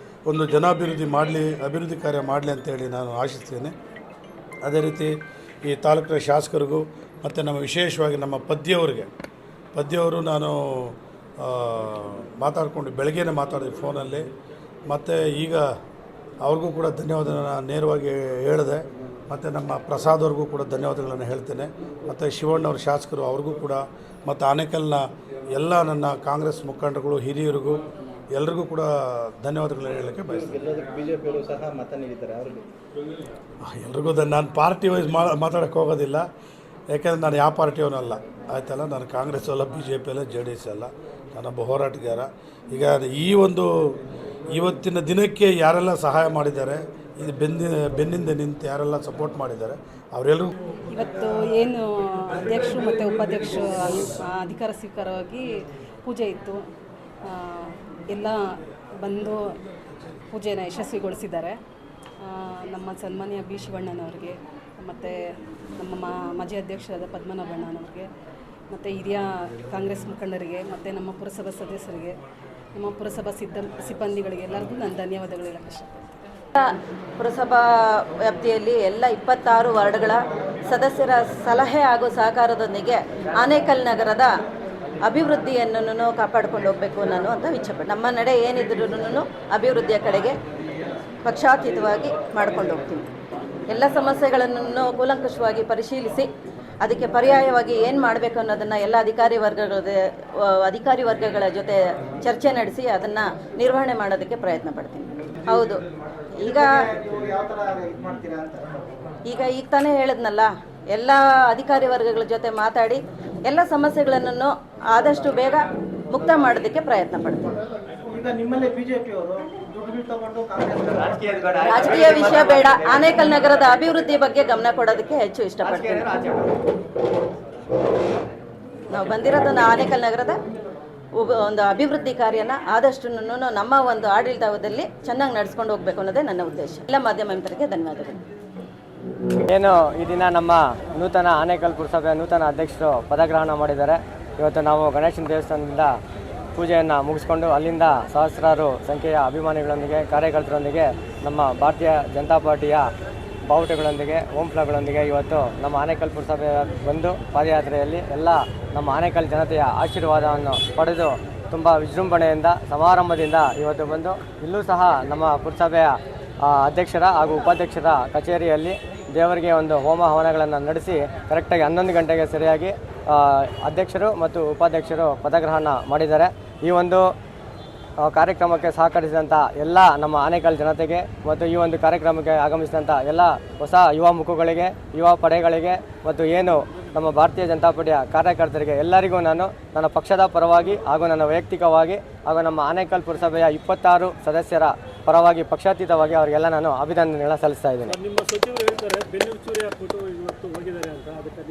ಒಂದು ಜನಾಭಿವೃದ್ಧಿ ಮಾಡಲಿ, ಅಭಿವೃದ್ಧಿ ಕಾರ್ಯ ಮಾಡಲಿ ಅಂತೇಳಿ ನಾನು ಆಶಿಸ್ತೇನೆ. ಅದೇ ರೀತಿ ಈ ತಾಲೂಕಿನ ಶಾಸಕರಿಗೂ ಮತ್ತು ನಮ್ಮ ವಿಶೇಷವಾಗಿ ನಮ್ಮ ಪದ್ಯವರು ನಾನು ಮಾತಾಡಿಕೊಂಡು ಬೆಳಗ್ಗೆನೇ ಮಾತಾಡಿದೆ ಫೋನಲ್ಲಿ. ಮತ್ತು ಈಗ ಅವ್ರಿಗೂ ಕೂಡ ಧನ್ಯವಾದನ ನೇರವಾಗಿ ಹೇಳಿದೆ. ಮತ್ತು ನಮ್ಮ ಪ್ರಸಾದ್ ಅವ್ರಿಗೂ ಕೂಡ ಧನ್ಯವಾದಗಳನ್ನು ಹೇಳ್ತೇನೆ. ಮತ್ತು ಶಿವಣ್ಣವ್ರ ಶಾಸಕರು ಅವ್ರಿಗೂ ಕೂಡ, ಮತ್ತು ಆನೇಕಲ್ನ ಎಲ್ಲ ನನ್ನ ಕಾಂಗ್ರೆಸ್ ಮುಖಂಡರುಗಳು, ಹಿರಿಯರಿಗೂ ಎಲ್ರಿಗೂ ಕೂಡ ಧನ್ಯವಾದಗಳನ್ನ ಹೇಳೋಕ್ಕೆ ಬಯಸ್ತೀನಿ. ಬಿಜೆಪಿಯವರು ಸಹ ಮತ ನೀಡಿದ್ದಾರೆ ಅವರಿಗೆ. ಎಲ್ರಿಗೂ ನಾನು ಪಾರ್ಟಿ ವೈಸ್ ಮಾತಾಡೋಕ್ಕೆ ಹೋಗೋದಿಲ್ಲ. ಯಾಕೆಂದರೆ ನಾನು ಯಾವ ಪಾರ್ಟಿಯವನಲ್ಲ, ಆಯ್ತಲ್ಲ. ನಾನು ಕಾಂಗ್ರೆಸ್ ಅಲ್ಲ, BJP ಅಲ್ಲ, JDS ಅಲ್ಲ. ನಾನೊಬ್ಬ ಹೋರಾಟಗಾರ. ಈಗ ಇವತ್ತಿನ ದಿನಕ್ಕೆ ಯಾರೆಲ್ಲ ಸಹಾಯ ಮಾಡಿದ್ದಾರೆ, ಇದು ಬೆನ್ನಿಂದ ನಿಂತು ಯಾರೆಲ್ಲ ಸಪೋರ್ಟ್ ಮಾಡಿದ್ದಾರೆ ಅವರೆಲ್ಲರೂ ಇವತ್ತು ಏನು ಅಧ್ಯಕ್ಷರು ಮತ್ತು ಉಪಾಧ್ಯಕ್ಷರು ಅಧಿಕಾರ ಸ್ವೀಕಾರವಾಗಿ ಪೂಜೆ ಇತ್ತು. ಎಲ್ಲ ಬಂದು ಪೂಜೆನ ಯಶಸ್ವಿಗೊಳಿಸಿದ್ದಾರೆ. ನಮ್ಮ ಸನ್ಮಾನ್ಯ ಬಿ ಶಿವಣ್ಣನವ್ರಿಗೆ, ಮತ್ತು ನಮ್ಮ ಮಾಜಿ ಅಧ್ಯಕ್ಷರಾದ ಪದ್ಮನಾಭಣ್ಣನವ್ರಿಗೆ, ಮತ್ತು ಹಿರಿಯ ಕಾಂಗ್ರೆಸ್ ಮುಖಂಡರಿಗೆ, ಮತ್ತು ನಮ್ಮ ಪುರಸಭಾ ಸದಸ್ಯರಿಗೆ, ನಮ್ಮ ಪುರಸಭಾ ಸಿಬ್ಬಂದಿಗಳಿಗೆ ಎಲ್ಲರಿಗೂ ನಾನು ಧನ್ಯವಾದಗಳು ಹೇಳಕ್ಕೆ ಇಷ್ಟಪಡ್ತೀನಿ. ಪುರಸಭಾ ವ್ಯಾಪ್ತಿಯಲ್ಲಿ ಎಲ್ಲ 26 ವಾರ್ಡ್ಗಳ ಸದಸ್ಯರ ಸಲಹೆ ಹಾಗೂ ಸಹಕಾರದೊಂದಿಗೆ ಆನೇಕಲ್ ನಗರದ ಅಭಿವೃದ್ಧಿಯನ್ನು ಕಾಪಾಡಿಕೊಂಡು ಹೋಗಬೇಕು ನಾನು ಅಂತ ಇಚ್ಛೆಪಟ್ಟೆ. ನಮ್ಮ ನಡೆ ಏನಿದ್ರೂ ಅಭಿವೃದ್ಧಿಯ ಕಡೆಗೆ ಪಕ್ಷಾತೀತವಾಗಿ ಮಾಡ್ಕೊಂಡು ಹೋಗ್ತೀವಿ. ಎಲ್ಲ ಸಮಸ್ಯೆಗಳನ್ನು ಕೂಲಂಕಷವಾಗಿ ಪರಿಶೀಲಿಸಿ ಅದಕ್ಕೆ ಪರ್ಯಾಯವಾಗಿ ಏನು ಮಾಡಬೇಕು ಅನ್ನೋದನ್ನು ಎಲ್ಲ ಅಧಿಕಾರಿ ವರ್ಗಗಳ ಜೊತೆ ಚರ್ಚೆ ನಡೆಸಿ ಅದನ್ನು ನಿರ್ವಹಣೆ ಮಾಡೋದಕ್ಕೆ ಪ್ರಯತ್ನ ಪಡ್ತೀನಿ. ಹೌದು, ಈಗ ತಾನೇ ಹೇಳಿದ್ನಲ್ಲ, ಎಲ್ಲ ಅಧಿಕಾರಿ ವರ್ಗಗಳ ಜೊತೆ ಮಾತಾಡಿ ಎಲ್ಲ ಸಮಸ್ಯೆಗಳನ್ನು ಆದಷ್ಟು ಬೇಗ ಮುಕ್ತ ಮಾಡೋದಕ್ಕೆ ಪ್ರಯತ್ನ ಪಡ್ತೀನಿ. ರಾಜಕೀಯ ವಿಷಯ ಬೇಡ, ಆನೇಕಲ್ ನಗರದ ಅಭಿವೃದ್ಧಿ ಬಗ್ಗೆ ಗಮನ ಕೊಡೋದಕ್ಕೆ ಹೆಚ್ಚು ಇಷ್ಟಪಡ್ತೀನಿ. ನಾವು ಬಂದಿರೋದನ್ನ ಆನೇಕಲ್ ನಗರದ ಒಂದು ಅಭಿವೃದ್ಧಿ ಕಾರ್ಯನ ಆದಷ್ಟು ನಮ್ಮ ಒಂದು ಆಡಳಿತದಲ್ಲಿ ಚೆನ್ನಾಗಿ ನಡೆಸ್ಕೊಂಡು ಹೋಗಬೇಕು ಅನ್ನೋದೇ ನನ್ನ ಉದ್ದೇಶ. ಎಲ್ಲ ಮಾಧ್ಯಮ ಮಿತ್ರರಿಗೆ ಧನ್ಯವಾದಗಳು. ಏನು ಈ ದಿನ ನಮ್ಮ ನೂತನ ಆನೇಕಲ್ ಪುರಸಭೆಯ ನೂತನ ಅಧ್ಯಕ್ಷರು ಪದಗ್ರಹಣ ಮಾಡಿದ್ದಾರೆ. ಇವತ್ತು ನಾವು ಗಣೇಶನ ದೇವಸ್ಥಾನದಿಂದ ಪೂಜೆಯನ್ನು ಮುಗಿಸ್ಕೊಂಡು ಅಲ್ಲಿಂದ ಸಹಸ್ರಾರು ಸಂಖ್ಯೆಯ ಅಭಿಮಾನಿಗಳೊಂದಿಗೆ, ಕಾರ್ಯಕರ್ತರೊಂದಿಗೆ, ನಮ್ಮ ಭಾರತೀಯ ಜನತಾ ಪಾರ್ಟಿಯ ಬಾವುಟಗಳೊಂದಿಗೆ, ಓಂಪ್ಲಗಳೊಂದಿಗೆ ಇವತ್ತು ನಮ್ಮ ಆನೇಕಲ್ ಪುರಸಭೆ ಬಂದು ಪಾದಯಾತ್ರೆಯಲ್ಲಿ ಎಲ್ಲ ನಮ್ಮ ಆನೇಕಲ್ ಜನತೆಯ ಆಶೀರ್ವಾದವನ್ನು ಪಡೆದು ತುಂಬ ವಿಜೃಂಭಣೆಯಿಂದ ಸಮಾರಂಭದಿಂದ ಇವತ್ತು ಬಂದು ಇಲ್ಲೂ ಸಹ ನಮ್ಮ ಪುರಸಭೆಯ ಅಧ್ಯಕ್ಷರ ಹಾಗೂ ಉಪಾಧ್ಯಕ್ಷರ ಕಚೇರಿಯಲ್ಲಿ ದೇವರಿಗೆ ಒಂದು ಹೋಮ ಹವನಗಳನ್ನು ನಡೆಸಿ ಕರೆಕ್ಟಾಗಿ 11 ಗಂಟೆಗೆ ಸರಿಯಾಗಿ ಅಧ್ಯಕ್ಷರು ಮತ್ತು ಉಪಾಧ್ಯಕ್ಷರು ಪದಗ್ರಹಣ ಮಾಡಿದ್ದಾರೆ. ಈ ಒಂದು ಕಾರ್ಯಕ್ರಮಕ್ಕೆ ಸಹಕರಿಸಿದಂಥ ಎಲ್ಲ ನಮ್ಮ ಆನೇಕಲ್ ಜನತೆಗೆ ಮತ್ತು ಈ ಒಂದು ಕಾರ್ಯಕ್ರಮಕ್ಕೆ ಆಗಮಿಸಿದಂಥ ಎಲ್ಲ ಹೊಸ ಯುವ ಮುಖಗಳಿಗೆ, ಯುವ ಪಡೆಗಳಿಗೆ ಮತ್ತು ಏನು ನಮ್ಮ ಭಾರತೀಯ ಜನತಾ ಪಾರ್ಟಿಯ ಕಾರ್ಯಕರ್ತರಿಗೆ ಎಲ್ಲರಿಗೂ ನಾನು ನನ್ನ ಪಕ್ಷದ ಪರವಾಗಿ ಹಾಗೂ ನನ್ನ ವೈಯಕ್ತಿಕವಾಗಿ ಹಾಗೂ ನಮ್ಮ ಆನೇಕಲ್ ಪುರಸಭೆಯ 26 ಸದಸ್ಯರ ಪರವಾಗಿ ಪಕ್ಷಾತೀತವಾಗಿ ಅವರಿಗೆಲ್ಲ ನಾನು ಅಭಿನಂದನೆಗಳನ್ನು ಸಲ್ಲಿಸ್ತಾ ಇದ್ದೀನಿ. ನಿಮ್ಮ ಸಚಿವರು ಹೇಳ್ತಾರೆ ಬೆನ್ನಿಗೆ ಚೂರಿ ಹಾಕ್ಬಿಟ್ಟು ಇವತ್ತು ಹೋಗಿದ್ದಾರೆ ಅಂತ, ಅದಕ್ಕೆ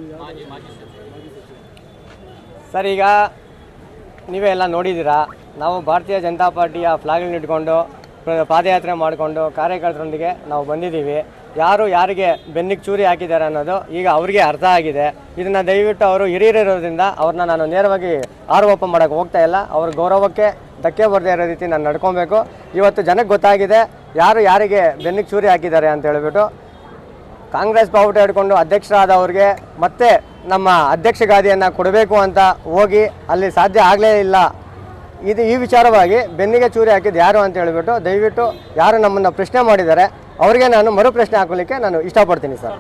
ಸರ್, ಈಗ ನೀವೇ ಎಲ್ಲ ನೋಡಿದ್ದೀರಾ. ನಾವು ಭಾರತೀಯ ಜನತಾ ಪಾರ್ಟಿಯ ಫ್ಲಾಗ್ಗಳನ್ನ ಇಟ್ಕೊಂಡು ಪಾದಯಾತ್ರೆ ಮಾಡಿಕೊಂಡು ಕಾರ್ಯಕರ್ತರೊಂದಿಗೆ ನಾವು ಬಂದಿದ್ದೀವಿ. ಯಾರು ಯಾರಿಗೆ ಬೆನ್ನಿಗೆ ಚೂರಿ ಹಾಕಿದ್ದಾರೆ ಅನ್ನೋದು ಈಗ ಅವರಿಗೆ ಅರ್ಥ ಆಗಿದೆ. ಇದನ್ನು ದಯವಿಟ್ಟು ಅವರು ಹಿರಿಯರಿರೋದ್ರಿಂದ ಅವ್ರನ್ನ ನಾನು ನೇರವಾಗಿ ಆರೋಪ ಮಾಡೋಕ್ಕೆ ಹೋಗ್ತಾ ಇಲ್ಲ. ಅವ್ರ ಗೌರವಕ್ಕೆ ಧಕ್ಕೆ ಬರದೇ ಇರೋ ರೀತಿ ನಾನು ನಡ್ಕೊಬೇಕು. ಇವತ್ತು ಜನಕ್ಕೆ ಗೊತ್ತಾಗಿದೆ ಯಾರು ಯಾರಿಗೆ ಬೆನ್ನಿಗೆ ಚೂರಿ ಹಾಕಿದ್ದಾರೆ ಅಂತ ಹೇಳಿಬಿಟ್ಟು. ಕಾಂಗ್ರೆಸ್ ಬಾವುಟ ಹಿಡ್ಕೊಂಡು ಅಧ್ಯಕ್ಷರಾದವ್ರಿಗೆ ಮತ್ತೆ ನಮ್ಮ ಅಧ್ಯಕ್ಷ ಗಾದಿಯನ್ನು ಕೊಡಬೇಕು ಅಂತ ಹೋಗಿ ಅಲ್ಲಿ ಸಾಧ್ಯ ಆಗಲೇ ಇಲ್ಲ. ಈ ವಿಚಾರವಾಗಿ ಬೆನ್ನಿಗೆ ಚೂರಿ ಹಾಕಿದ್ದು ಯಾರು ಅಂತ ಹೇಳಿಬಿಟ್ಟು ದಯವಿಟ್ಟು ಯಾರು ನಮ್ಮನ್ನು ಪ್ರಶ್ನೆ ಮಾಡಿದ್ದಾರೆ ಅವರಿಗೆ ನಾನು ಮರು ಪ್ರಶ್ನೆ ಹಾಕಲಿಕ್ಕೆ ನಾನು ಇಷ್ಟಪಡ್ತೀನಿ ಸರ್.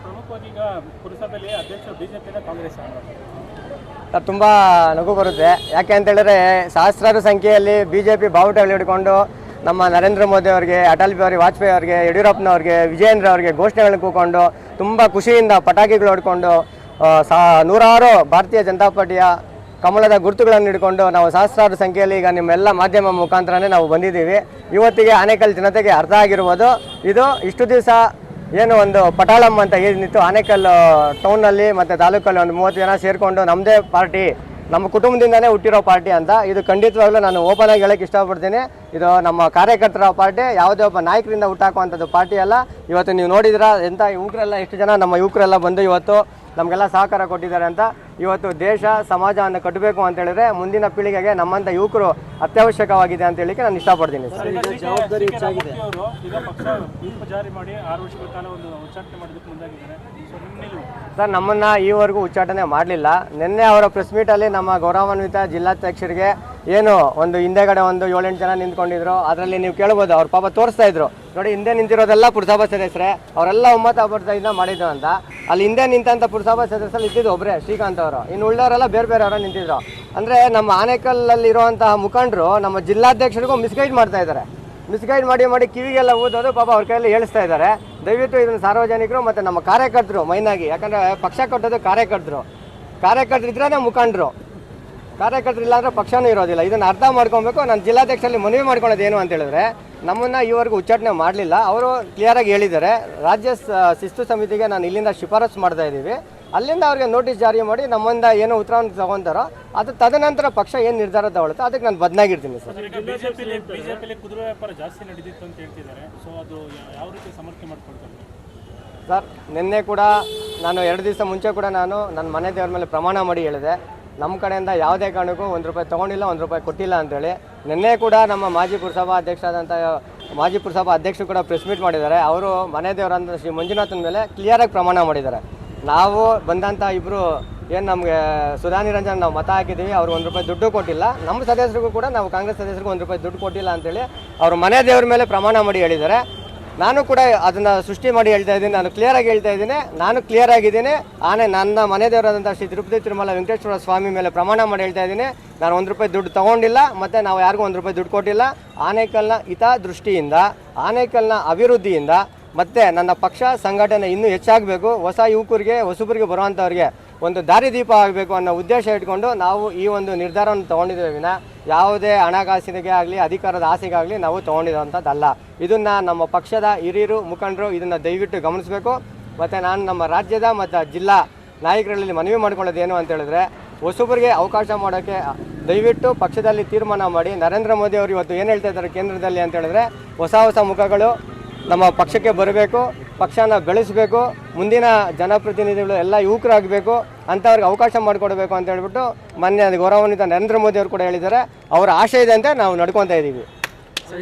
ತುಂಬ ನಗು ಬರುತ್ತೆ. ಯಾಕೆ ಅಂತ ಹೇಳಿದ್ರೆ ಸಹಸ್ರಾರು ಸಂಖ್ಯೆಯಲ್ಲಿ BJP ಬಾವುಟಗಳು ಹಿಡ್ಕೊಂಡು ನಮ್ಮ ನರೇಂದ್ರ ಮೋದಿ ಅವರಿಗೆ, ಅಟಲ್ ಬಿಹಾರಿ ವಾಜಪೇಯಿ ಅವರಿಗೆ, ಯಡಿಯೂರಪ್ಪನವ್ರಿಗೆ, ವಿಜಯೇಂದ್ರ ಅವರಿಗೆ ಘೋಷಣೆಗಳನ್ನು ಕೂಕೊಂಡು ತುಂಬ ಖುಷಿಯಿಂದ ಪಟಾಕಿಗಳು ಹೊಡ್ಕೊಂಡು ನೂರಾರು ಭಾರತೀಯ ಜನತಾ ಪಾರ್ಟಿಯ ಕಮಲದ ಗುರುತುಗಳನ್ನು ಹಿಡ್ಕೊಂಡು ನಾವು ಸಹಸ್ರಾರು ಸಂಖ್ಯೆಯಲ್ಲಿ ಈಗ ನಿಮ್ಮೆಲ್ಲ ಮಾಧ್ಯಮ ಮುಖಾಂತರನೇ ನಾವು ಬಂದಿದ್ದೀವಿ. ಇವತ್ತಿಗೆ ಆನೇಕಲ್ ಜನತೆಗೆ ಅರ್ಥ ಆಗಿರ್ಬೋದು, ಇದು ಇಷ್ಟು ದಿವಸ ಏನು ಒಂದು ಪಟಾಳಂ ಅಂತ ಏನಿತ್ತು ಆನೇಕಲ್ ಟೌನಲ್ಲಿ ಮತ್ತು ತಾಲೂಕಲ್ಲಿ ಒಂದು 30 ಜನ ಸೇರಿಕೊಂಡು ನಮ್ಮದೇ ಪಾರ್ಟಿ, ನಮ್ಮ ಕುಟುಂಬದಿಂದನೇ ಹುಟ್ಟಿರೋ ಪಾರ್ಟಿ ಅಂತ, ಇದು ಖಂಡಿತವಾಗ್ಲೂ ನಾನು ಓಪನ್ ಆಗಿ ಹೇಳೋಕ್ಕೆ ಇಷ್ಟಪಡ್ತೀನಿ. ಇದು ನಮ್ಮ ಕಾರ್ಯಕರ್ತರ ಪಾರ್ಟಿ, ಯಾವುದೇ ಒಬ್ಬ ನಾಯಕರಿಂದ ಹುಟ್ಟಾಕುವಂಥದ್ದು ಪಾರ್ಟಿ ಅಲ್ಲ. ಇವತ್ತು ನೀವು ನೋಡಿದ್ರೆ ಎಂಥ ಯುವಕರೆಲ್ಲ, ಎಷ್ಟು ಜನ ನಮ್ಮ ಯುವಕರೆಲ್ಲ ಬಂದು ಇವತ್ತು ನಮಗೆಲ್ಲ ಸಹಕಾರ ಕೊಟ್ಟಿದ್ದಾರೆ ಅಂತ. ಇವತ್ತು ದೇಶ ಸಮಾಜವನ್ನು ಕಟ್ಟಬೇಕು ಅಂತ ಹೇಳಿದ್ರೆ ಮುಂದಿನ ಪೀಳಿಗೆಗೆ ನಮ್ಮಂಥ ಯುವಕರು ಅತ್ಯವಶ್ಯಕವಾಗಿದೆ ಅಂತ ಹೇಳಿಕ್ಕೆ ನಾನು ಇಷ್ಟಪಡ್ತೀನಿ. ಜವಾಬ್ದಾರಿ ಹೆಚ್ಚಾಗಿದೆ. ಈಗ ಪಕ್ಷ ವಿಪ್ ಜಾರಿ ಮಾಡಿ 6 ವರ್ಷಗಳ ಕಾಲ ಒಂದು ಉಚ್ಚಾಟನೆ ಮಾಡೋದಕ್ಕೆ ಮುಂದಾಗಿದ್ದಾರೆ. ಸರ್, ನಮ್ಮನ್ನು ಈವರೆಗೂ ಉಚ್ಚಾಟನೆ ಮಾಡಲಿಲ್ಲ. ನಿನ್ನೆ ಅವರ ಪ್ರೆಸ್ ಮೀಟಲ್ಲಿ ನಮ್ಮ ಗೌರವಾನ್ವಿತ ಜಿಲ್ಲಾಧ್ಯಕ್ಷರಿಗೆ ಏನು ಒಂದು ಹಿಂದೆಗಡೆ ಒಂದು 7-8 ಜನ ನಿಂತ್ಕೊಂಡಿದ್ರು. ಅದರಲ್ಲಿ ನೀವು ಕೇಳ್ಬೋದು, ಅವ್ರ ಪಾಪ ತೋರಿಸ್ತಾ ಇದ್ರು ನೋಡಿ, ಹಿಂದೆ ನಿಂತಿರೋದೆಲ್ಲ ಪುರಸಭಾ ಸದಸ್ಯರೇ, ಅವರೆಲ್ಲ ಒಮ್ಮತ ಮಾಡಿದ್ದು ಅಂತ. ಅಲ್ಲಿ ಹಿಂದೆ ನಿಂತಂಥ ಪುರಸಭಾ ಸದಸ್ಯರಲ್ಲಿ ಇದ್ದಿದ್ದು ಒಬ್ಬರೇ ಶ್ರೀಕಾಂತ್ ಅವರು, ಇನ್ನು ಉಳಿದವರೆಲ್ಲ ಬೇರೆ ಅವರ ನಿಂತಿದ್ರು. ಅಂದರೆ ನಮ್ಮ ಆನೇಕಲ್ಲಲ್ಲಿ ಇರುವಂತಹ ಮುಖಂಡರು ನಮ್ಮ ಜಿಲ್ಲಾಧ್ಯಕ್ಷರಿಗೂ ಮಿಸ್ಗೈಡ್ ಮಾಡ್ತಾ ಇದ್ದಾರೆ. ಮಿಸ್ಗೈಡ್ ಮಾಡಿ ಕಿವಿಗೆಲ್ಲ ಊದೋದು ಪಾಪ ಅವ್ರ ಕೈಯಲ್ಲಿ ಹೇಳಿಸ್ತಾ ಇದ್ದಾರೆ. ದಯವಿಟ್ಟು ಇದನ್ನು ಸಾರ್ವಜನಿಕರು ಮತ್ತು ನಮ್ಮ ಕಾರ್ಯಕರ್ತರು ಮೈನಾಗಿ, ಯಾಕಂದರೆ ಪಕ್ಷ ಕೊಟ್ಟೋದು ಕಾರ್ಯಕರ್ತರಿದ್ರೇ ಮುಖಂಡರು, ಕಾರ್ಯಕರ್ತರು ಇಲ್ಲ ಅಂದರೆ ಪಕ್ಷನೂ ಇರೋದಿಲ್ಲ. ಇದನ್ನು ಅರ್ಥ ಮಾಡ್ಕೊಬೇಕು. ನಾನು ಜಿಲ್ಲಾಧ್ಯಕ್ಷರಲ್ಲಿ ಮನವಿ ಮಾಡ್ಕೊಳ್ಳೋದು ಏನು ಅಂತ ಹೇಳಿದ್ರೆ, ನಮ್ಮನ್ನು ಈವರೆಗೂ ಉಚ್ಚಾಟನೆ ಮಾಡಲಿಲ್ಲ. ಅವರು ಕ್ಲಿಯರಾಗಿ ಹೇಳಿದ್ದಾರೆ, ರಾಜ್ಯ ಶಿಸ್ತು ಸಮಿತಿಗೆ ನಾನು ಇಲ್ಲಿಂದ ಶಿಫಾರಸು ಮಾಡ್ತಾ ಇದ್ದೀವಿ, ಅಲ್ಲಿಂದ ಅವ್ರಿಗೆ ನೋಟಿಸ್ ಜಾರಿ ಮಾಡಿ ನಮ್ಮಿಂದ ಏನೋ ಉತ್ತರವನ್ನು ತಗೊತಾರೋ ಅದು ತದನಂತರ ಪಕ್ಷ ಏನು ನಿರ್ಧಾರ ತಗೊಳುತ್ತೋ ಅದಕ್ಕೆ ನಾನು ಬದಲಾಗಿರ್ತೀನಿ ಸರ್. ಬಿಜೆಪಿಯಲ್ಲಿ ಕುದುರೆ ವ್ಯಾಪಾರ ಜಾಸ್ತಿ ನಡೀತಿತ್ತು ಅಂತ ಹೇಳ್ತಿದ್ದಾರೆ. ಸೊ ಅದು ಯಾವ ರೀತಿ ಸಮರ್ಥನೆ ಮಾಡ್ಕೊಳ್ತಾರೆ ಸರ್? ನಿನ್ನೆ ಕೂಡ ನಾನು 2 ದಿವಸ ಮುಂಚೆ ಕೂಡ ನಾನು ನನ್ನ ಮನೆ ದೇವ್ರ ಮೇಲೆ ಪ್ರಮಾಣ ಮಾಡಿ ಹೇಳಿದೆ, ನಮ್ಮ ಕಡೆಯಿಂದ ಯಾವುದೇ ಕಾರಣಕ್ಕೂ ₹1 ತೊಗೊಂಡಿಲ್ಲ, ₹1 ಕೊಟ್ಟಿಲ್ಲ ಅಂತೇಳಿ. ನಿನ್ನೆ ಕೂಡ ನಮ್ಮ ಮಾಜಿ ಪುರಸಭಾ ಅಧ್ಯಕ್ಷರು ಕೂಡ ಪ್ರೆಸ್ ಮೀಟ್ ಮಾಡಿದ್ದಾರೆ. ಅವರು ಮನೆ ದೇವರಂತ ಶ್ರೀ ಮಂಜುನಾಥನ ಮೇಲೆ ಕ್ಲಿಯರಾಗಿ ಪ್ರಮಾಣ ಮಾಡಿದ್ದಾರೆ. ನಾವು ಬಂದಂಥ ಇಬ್ಬರು ಏನು ನಮಗೆ ಸುಧಾ ನಿರಂಜನ್ ನಾವು ಮತ ಹಾಕಿದ್ದೀವಿ, ಅವ್ರು ₹1 ದುಡ್ಡು ಕೊಟ್ಟಿಲ್ಲ. ನಮ್ಮ ಸದಸ್ಯರಿಗೂ ಕೂಡ ನಾವು ಕಾಂಗ್ರೆಸ್ ಸದಸ್ಯರಿಗೂ ₹1 ದುಡ್ಡು ಕೊಟ್ಟಿಲ್ಲ ಅಂತೇಳಿ ಅವರು ಮನೆ ದೇವ್ರ ಮೇಲೆ ಪ್ರಮಾಣ ಮಾಡಿ ಹೇಳಿದ್ದಾರೆ. ನಾನು ಕೂಡ ಅದನ್ನು ಸೃಷ್ಟಿ ಮಾಡಿ ಹೇಳ್ತಾ ಇದ್ದೀನಿ, ನಾನು ಕ್ಲಿಯರಾಗಿ ಹೇಳ್ತಾ ಇದ್ದೀನಿ, ನಾನು ಕ್ಲಿಯರ್ ಆಗಿದ್ದೀನಿ. ನನ್ನ ಮನೆ ದೇವರಾದಂಥ ಶ್ರೀ ತಿರುಪತಿ ತಿರುಮಲ ವೆಂಕಟೇಶ್ವರ ಸ್ವಾಮಿ ಮೇಲೆ ಪ್ರಮಾಣ ಮಾಡಿ ಹೇಳ್ತಾ ಇದ್ದೀನಿ, ನಾನು ₹1 ದುಡ್ಡು ತೊಗೊಂಡಿಲ್ಲ, ಮತ್ತು ನಾವು ಯಾರಿಗೂ ₹1 ದುಡ್ಡು ಕೊಟ್ಟಿಲ್ಲ. ಆನೇಕಲ್ನ ಹಿತದೃಷ್ಟಿಯಿಂದ, ಆನೇಕಲ್ನ ಅಭಿವೃದ್ಧಿಯಿಂದ, ಮತ್ತು ನನ್ನ ಪಕ್ಷ ಸಂಘಟನೆ ಇನ್ನೂ ಹೆಚ್ಚಾಗಬೇಕು, ಹೊಸ ಯುವಕರಿಗೆ ಹೊಸಬರಿಗೆ ಬರುವಂಥವ್ರಿಗೆ ಒಂದು ದಾರಿದೀಪ ಆಗಬೇಕು ಅನ್ನೋ ಉದ್ದೇಶ ಇಟ್ಕೊಂಡು ನಾವು ಈ ಒಂದು ನಿರ್ಧಾರವನ್ನು ತೊಗೊಂಡಿದ್ದೇವೆ ವಿನ ಯಾವುದೇ ಹಣಕಾಸಿಗೆ ಆಗಲಿ ಅಧಿಕಾರದ ಆಸೆಗಾಗಲಿ ನಾವು ತೊಗೊಂಡಿರೋಂಥದ್ದಲ್ಲ. ಇದನ್ನು ನಮ್ಮ ಪಕ್ಷದ ಹಿರಿಯರು ಮುಖಂಡರು ಇದನ್ನು ದಯವಿಟ್ಟು ಗಮನಿಸಬೇಕು. ಮತ್ತು ನಾನು ನಮ್ಮ ರಾಜ್ಯದ ಮತ್ತು ಜಿಲ್ಲಾ ನಾಯಕರಲ್ಲಿ ಮನವಿ ಮಾಡ್ಕೊಳ್ಳೋದು ಏನು ಅಂತ ಹೇಳಿದ್ರೆ, ಹೊಸಬರಿಗೆ ಅವಕಾಶ ಮಾಡೋಕ್ಕೆ ದಯವಿಟ್ಟು ಪಕ್ಷದಲ್ಲಿ ತೀರ್ಮಾನ ಮಾಡಿ. ನರೇಂದ್ರ ಮೋದಿ ಅವರು ಇವತ್ತು ಏನು ಹೇಳ್ತಾ ಇದ್ದಾರೆ ಕೇಂದ್ರದಲ್ಲಿ ಅಂತ ಹೇಳಿದ್ರೆ, ಹೊಸ ಮುಖಗಳು ನಮ್ಮ ಪಕ್ಷಕ್ಕೆ ಬರಬೇಕು, ಪಕ್ಷನ ಬೆಳೆಸಬೇಕು, ಮುಂದಿನ ಜನಪ್ರತಿನಿಧಿಗಳು ಎಲ್ಲ ಯುವಕರಾಗಬೇಕು, ಅಂಥವ್ರಿಗೆ ಅವಕಾಶ ಮಾಡಿಕೊಡಬೇಕು ಅಂತ ಹೇಳ್ಬಿಟ್ಟು ಮೊನ್ನೆ ಗೌರವಾನ್ವಿತ ನರೇಂದ್ರ ಮೋದಿ ಅವರು ಕೂಡ ಹೇಳಿದ್ದಾರೆ. ಅವರ ಆಶೆ ಇದೆ ಅಂತ ನಾವು ನಡ್ಕೊತಾ ಇದ್ದೀವಿ.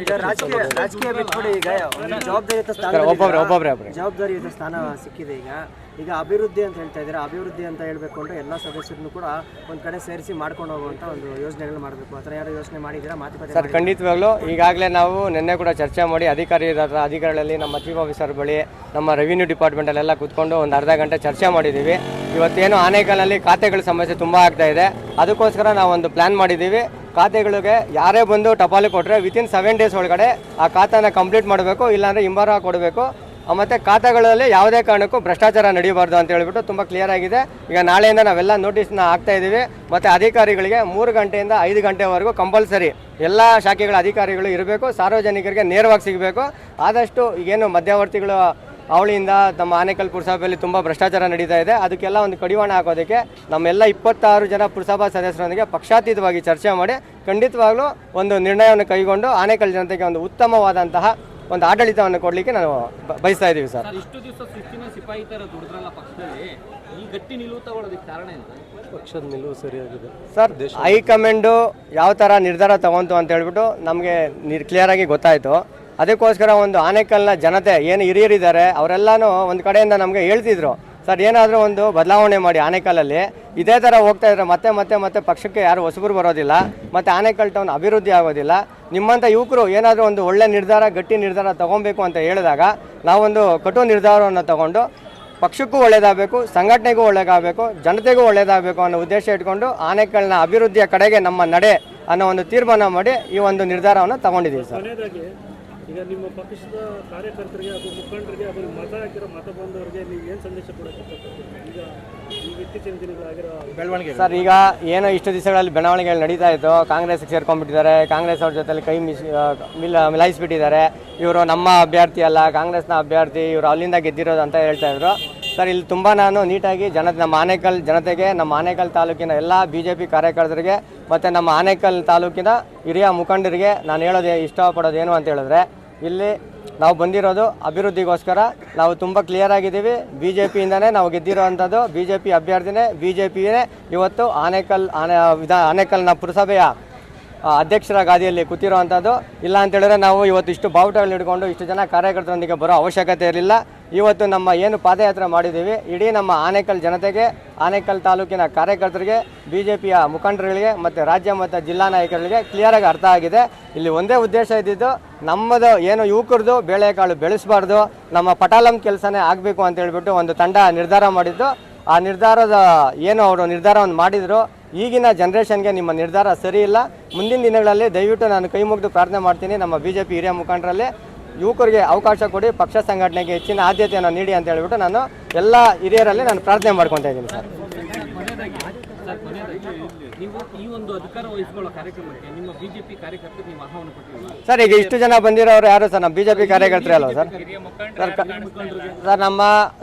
ರಾಜಕೀಯ ಬಿಟ್ಬಿಡಿ, ಈಗ ಜವಾಬ್ದಾರಿಯುತ ಸ್ಥಾನ ಸಿಕ್ಕಿದೆ. ಈಗ ಅಭಿವೃದ್ಧಿ ಅಂತ ಹೇಳ್ತಾ ಇದ್ದಾರೆ. ಅಭಿವೃದ್ಧಿ ಅಂತ ಹೇಳ್ಬೇಕೊಂಡು ಎಲ್ಲ ಸದಸ್ಯರನ್ನು ಕೂಡ ಒಂದು ಕಡೆ ಸೇರಿಸಿ ಮಾಡ್ಕೊಂಡು ಹೋಗುವಂಥ ಒಂದು ಯೋಜನೆಗಳು ಮಾಡಬೇಕು. ಆ ಥರ ಯಾರು ಯೋಚನೆ ಮಾಡಿದ್ದೀರಾ? ಮಾತುಕತೆ ಸರ್, ಖಂಡಿತವಾಗ್ಲೂ ಈಗಾಗಲೇ ನಾವು ನಿನ್ನೆ ಕೂಡ ಚರ್ಚೆ ಮಾಡಿ ಅಧಿಕಾರಿಗಳಲ್ಲಿ ನಮ್ಮ ಚೀಫ್ ಆಫೀಸರ್ ಬಳಿ, ನಮ್ಮ ರೆವಿನ್ಯೂ ಡಿಪಾರ್ಟ್ಮೆಂಟಲ್ಲೆಲ್ಲ ಕೂತ್ಕೊಂಡು ಒಂದು ಅರ್ಧ ಗಂಟೆ ಚರ್ಚೆ ಮಾಡಿದ್ದೀವಿ. ಇವತ್ತೇನು ಆನೇಕಲ್ನಲ್ಲಿ ಖಾತೆಗಳ ಸಮಸ್ಯೆ ತುಂಬ ಆಗ್ತಾ ಇದೆ, ಅದಕ್ಕೋಸ್ಕರ ನಾವು ಒಂದು ಪ್ಲ್ಯಾನ್ ಮಾಡಿದ್ದೀವಿ. ಖಾತೆಗಳಿಗೆ ಯಾರೇ ಬಂದು ಟಪಾಲು ಕೊಟ್ಟರೆ ವಿತಿನ್ 7 ಡೇಸ್ ಒಳಗಡೆ ಆ ಖಾತೆನ ಕಂಪ್ಲೀಟ್ ಮಾಡಬೇಕು, ಇಲ್ಲಾಂದರೆ ಹಿಂಬಾರ ಕೊಡಬೇಕು. ಮತ್ತು ಖಾತೆಗಳಲ್ಲಿ ಯಾವುದೇ ಕಾರಣಕ್ಕೂ ಭ್ರಷ್ಟಾಚಾರ ನಡೀಬಾರ್ದು ಅಂತ ಹೇಳಿಬಿಟ್ಟು ತುಂಬ ಕ್ಲಿಯರ್ ಆಗಿದೆ. ಈಗ ನಾಳೆಯಿಂದ ನಾವೆಲ್ಲ ನೋಟಿಸ್ನ ಹಾಕ್ತಾ ಇದ್ದೀವಿ. ಮತ್ತು ಅಧಿಕಾರಿಗಳಿಗೆ 3 ಗಂಟೆಯಿಂದ 5 ಗಂಟೆವರೆಗೂ ಕಂಪಲ್ಸರಿ ಎಲ್ಲ ಶಾಖೆಗಳ ಅಧಿಕಾರಿಗಳು ಇರಬೇಕು, ಸಾರ್ವಜನಿಕರಿಗೆ ನೇರವಾಗಿ ಸಿಗಬೇಕು. ಆದಷ್ಟು ಈಗೇನು ಮಧ್ಯವರ್ತಿಗಳು ಅವಳಿಯಿಂದ ನಮ್ಮ ಆನೇಕಲ್ ಪುರಸಭೆಯಲ್ಲಿ ತುಂಬ ಭ್ರಷ್ಟಾಚಾರ ನಡೀತಾ ಇದೆ, ಅದಕ್ಕೆಲ್ಲ ಒಂದು ಕಡಿವಾಣ ಹಾಕೋದಕ್ಕೆ ನಮ್ಮೆಲ್ಲ 26 ಜನ ಪುರಸಭಾ ಸದಸ್ಯರೊಂದಿಗೆ ಪಕ್ಷಾತೀತವಾಗಿ ಚರ್ಚೆ ಮಾಡಿ ಖಂಡಿತವಾಗ್ಲೂ ಒಂದು ನಿರ್ಣಯವನ್ನು ಕೈಗೊಂಡು ಆನೇಕಲ್ ಜನತೆಗೆ ಒಂದು ಉತ್ತಮವಾದಂತಹ ಒಂದು ಆಡಳಿತವನ್ನು ಕೊಡಲಿಕ್ಕೆ ನಾವು ಬಯಸ್ತಾ ಇದ್ದೀವಿ ಸರ್. ಇಷ್ಟು ದಿವಸ ಶಿಸ್ತಿನ ಸಿಪಾಯಿ ಥರ ದುಡಿದ್ರಲ್ಲ ಪಕ್ಷದಲ್ಲಿ, ಈ ಗಟ್ಟಿ ನಿಲುವು ತಗೊಳ್ಳೋದಕ್ಕೆ ಕಾರಣ ಏನು? ಪಕ್ಷದ ನಿಲುವು ಸರಿಯಾಗಿದೆ ಸರ್. ಹೈಕಮಾಂಡು ಯಾವ ಥರ ನಿರ್ಧಾರ ತಗೊಂತು ಅಂತ ಹೇಳ್ಬಿಟ್ಟು ನಮಗೆ ಕ್ಲಿಯರಾಗಿ ಗೊತ್ತಾಯಿತು. ಅದಕ್ಕೋಸ್ಕರ ಒಂದು ಆನೇಕಲ್ನ ಜನತೆ ಏನು ಹಿರಿಯರಿದ್ದಾರೆ ಅವರೆಲ್ಲನೂ ಒಂದು ಕಡೆಯಿಂದ ನಮಗೆ ಹೇಳ್ತಿದ್ರು, ಸರ್ ಏನಾದರೂ ಒಂದು ಬದಲಾವಣೆ ಮಾಡಿ ಆನೇಕಲ್ಲಲ್ಲಿ ಇದೇ ಥರ ಹೋಗ್ತಾ ಇದ್ರೆ ಮತ್ತೆ ಪಕ್ಷಕ್ಕೆ ಯಾರು ಹೊಸಬರು ಬರೋದಿಲ್ಲ, ಮತ್ತು ಆನೇಕಲ್ ಟೌನ್ ಅಭಿವೃದ್ಧಿ ಆಗೋದಿಲ್ಲ. ನಿಮ್ಮಂಥ ಯುವಕರು ಏನಾದರೂ ಒಂದು ಒಳ್ಳೆ ನಿರ್ಧಾರ, ಗಟ್ಟಿ ನಿರ್ಧಾರ ತೊಗೊಬೇಕು ಅಂತ ಹೇಳಿದಾಗ ನಾವೊಂದು ಕಟು ನಿರ್ಧಾರವನ್ನು ತಗೊಂಡು ಪಕ್ಷಕ್ಕೂ ಒಳ್ಳೆಯದಾಗಬೇಕು, ಸಂಘಟನೆಗೂ ಒಳ್ಳೆಯದಾಗಬೇಕು, ಜನತೆಗೂ ಒಳ್ಳೆಯದಾಗಬೇಕು ಅನ್ನೋ ಉದ್ದೇಶ ಇಟ್ಕೊಂಡು ಆನೇಕಲ್ನ ಅಭಿವೃದ್ಧಿಯ ಕಡೆಗೆ ನಮ್ಮ ನಡೆ ಅನ್ನೋ ಒಂದು ತೀರ್ಮಾನ ಮಾಡಿ ಈ ಒಂದು ನಿರ್ಧಾರವನ್ನು ತಗೊಂಡಿದ್ದೀವಿ ಸರ್. ಈಗ ನಿಮ್ಮ ಪಕ್ಷದ ಕಾರ್ಯಕರ್ತರಿಗೆ ಹಾಗೂ ಮುಖಂಡರಿಗೆ ಹಾಗೂ ಮತ ಹಾಕಿರೋ ಮತ ಬಂದವರಿಗೆ ನೀವು ಏನು ಸಂದೇಶ ಕೊಡೋಕ್ಕೆ ಈಗ ಈ ಇತ್ತೀಚಿನ ದಿನಗಳಾಗಿರೋ ಬೆಳವಣಿಗೆ ಸರ್, ಈಗ ಏನೋ ಇಷ್ಟು ದಿವಸಗಳಲ್ಲಿ ಬೆಳವಣಿಗೆಗಳು ನಡೀತಾ ಇತ್ತು, ಕಾಂಗ್ರೆಸ್ಗೆ ಸೇರ್ಕೊಂಡ್ಬಿಟ್ಟಿದ್ದಾರೆ, ಕಾಂಗ್ರೆಸ್ ಅವ್ರ ಜೊತೆಲಿ ಕೈ ಮಿಲಾಯಿಸ್ಬಿಟ್ಟಿದ್ದಾರೆ, ಇವರು ನಮ್ಮ ಅಭ್ಯರ್ಥಿ ಅಲ್ಲ, ಕಾಂಗ್ರೆಸ್ನ ಅಭ್ಯರ್ಥಿ, ಇವರು ಅಲ್ಲಿಂದ ಗೆದ್ದಿರೋದು ಅಂತ ಹೇಳ್ತಾ ಇದ್ರು ಸರ್. ಇಲ್ಲಿ ತುಂಬ ನಾನು ನೀಟಾಗಿ ನಮ್ಮ ಆನೇಕಲ್ ಜನತೆಗೆ, ನಮ್ಮ ಆನೇಕಲ್ ತಾಲೂಕಿನ ಎಲ್ಲ BJP ಕಾರ್ಯಕರ್ತರಿಗೆ ಮತ್ತು ನಮ್ಮ ಆನೇಕಲ್ ತಾಲೂಕಿನ ಹಿರಿಯ ಮುಖಂಡರಿಗೆ ನಾನು ಹೇಳೋದು ಇಷ್ಟಪಡೋದೇನು ಅಂತ ಹೇಳಿದ್ರೆ, ಇಲ್ಲಿ ನಾವು ಬಂದಿರೋದು ಅಭಿವೃದ್ಧಿಗೋಸ್ಕರ. ನಾವು ತುಂಬ ಕ್ಲಿಯರ್ ಆಗಿದ್ದೀವಿ, BJPಯಿಂದನೇ ನಾವು ಗೆದ್ದಿರೋ ಅಂಥದ್ದು, BJP ಅಭ್ಯರ್ಥಿನೇ, BJPಯೇ ಇವತ್ತು ಆನೇಕಲ್ನ ಪುರಸಭೆಯ ಅಧ್ಯಕ್ಷರ ಗಾದಿಯಲ್ಲಿ ಕೂತಿರೋ ಅಂಥದ್ದು. ಇಲ್ಲ ಅಂತೇಳಿದ್ರೆ ನಾವು ಇವತ್ತು ಇಷ್ಟು ಬಾವುಟಗಳು ಹಿಡ್ಕೊಂಡು ಇಷ್ಟು ಜನ ಕಾರ್ಯಕರ್ತರೊಂದಿಗೆ ಬರೋ ಅವಶ್ಯಕತೆ ಇರಲಿಲ್ಲ. ಇವತ್ತು ನಮ್ಮ ಏನು ಪಾದಯಾತ್ರೆ ಮಾಡಿದ್ದೀವಿ, ಇಡೀ ನಮ್ಮ ಆನೇಕಲ್ ಜನತೆಗೆ, ಆನೇಕಲ್ ತಾಲೂಕಿನ ಕಾರ್ಯಕರ್ತರಿಗೆ, BJPಯ ಮುಖಂಡರುಗಳಿಗೆ ಮತ್ತು ರಾಜ್ಯ ಮತ್ತು ಜಿಲ್ಲಾ ನಾಯಕರಿಗೆ ಕ್ಲಿಯರಾಗಿ ಅರ್ಥ ಆಗಿದೆ. ಇಲ್ಲಿ ಒಂದೇ ಉದ್ದೇಶ ಇದ್ದಿದ್ದು, ನಮ್ಮದು ಏನು ಯುವಕರದು ಬೇಳೆಕಾಳು ಬೆಳೆಸಬಾರ್ದು, ನಮ್ಮ ಪಟಾಲಂ ಕೆಲಸನೇ ಆಗಬೇಕು ಅಂತ ಹೇಳ್ಬಿಟ್ಟು ಒಂದು ತಂಡ ನಿರ್ಧಾರ ಮಾಡಿದ್ದು. ಆ ನಿರ್ಧಾರದ ಏನು ಅವರು ನಿರ್ಧಾರವನ್ನು ಮಾಡಿದರು, ಈಗಿನ ಜನ್ರೇಷನ್ಗೆ ನಿಮ್ಮ ನಿರ್ಧಾರ ಸರಿ ಇಲ್ಲ. ಮುಂದಿನ ದಿನಗಳಲ್ಲಿ ದಯವಿಟ್ಟು ನಾನು ಕೈ ಮುಗಿದು ಪ್ರಾರ್ಥನೆ ಮಾಡ್ತೀನಿ, ನಮ್ಮ BJP ಹಿರಿಯ ಮುಖಂಡರಲ್ಲಿ ಯುವಕರಿಗೆ ಅವಕಾಶ ಕೊಡಿ, ಪಕ್ಷ ಸಂಘಟನೆಗೆ ಹೆಚ್ಚಿನ ಆದ್ಯತೆಯನ್ನು ನೀಡಿ ಅಂತ ಹೇಳ್ಬಿಟ್ಟು ನಾನು ಎಲ್ಲ ಹಿರಿಯರಲ್ಲಿ ನಾನು ಪ್ರಾರ್ಥನೆ ಮಾಡ್ಕೊತಾ ಇದ್ದೀನಿ ಸರ್. ನೀವು ಈ ಒಂದು ಅಧಿಕಾರ ವಹಿಸಿಕೊಳ್ಳೋ ಕಾರ್ಯಕ್ರಮಕ್ಕೆ ನಿಮ್ಮ BJP ಕಾರ್ಯಕರ್ತರು ನೀವು ಆಹ್ವಾನ ಕೊಟ್ಟಿದ್ದೀರಾ ಸರ್? ಈಗ ಇಷ್ಟು ಜನ ಬಂದಿರೋರು ಯಾರು ಸರ್? ನಮ್ಮ BJP ಕಾರ್ಯಕರ್ತರೇ ಅಲ್ವಾ ಸರ್? ಸರ್, ನಮ್ಮ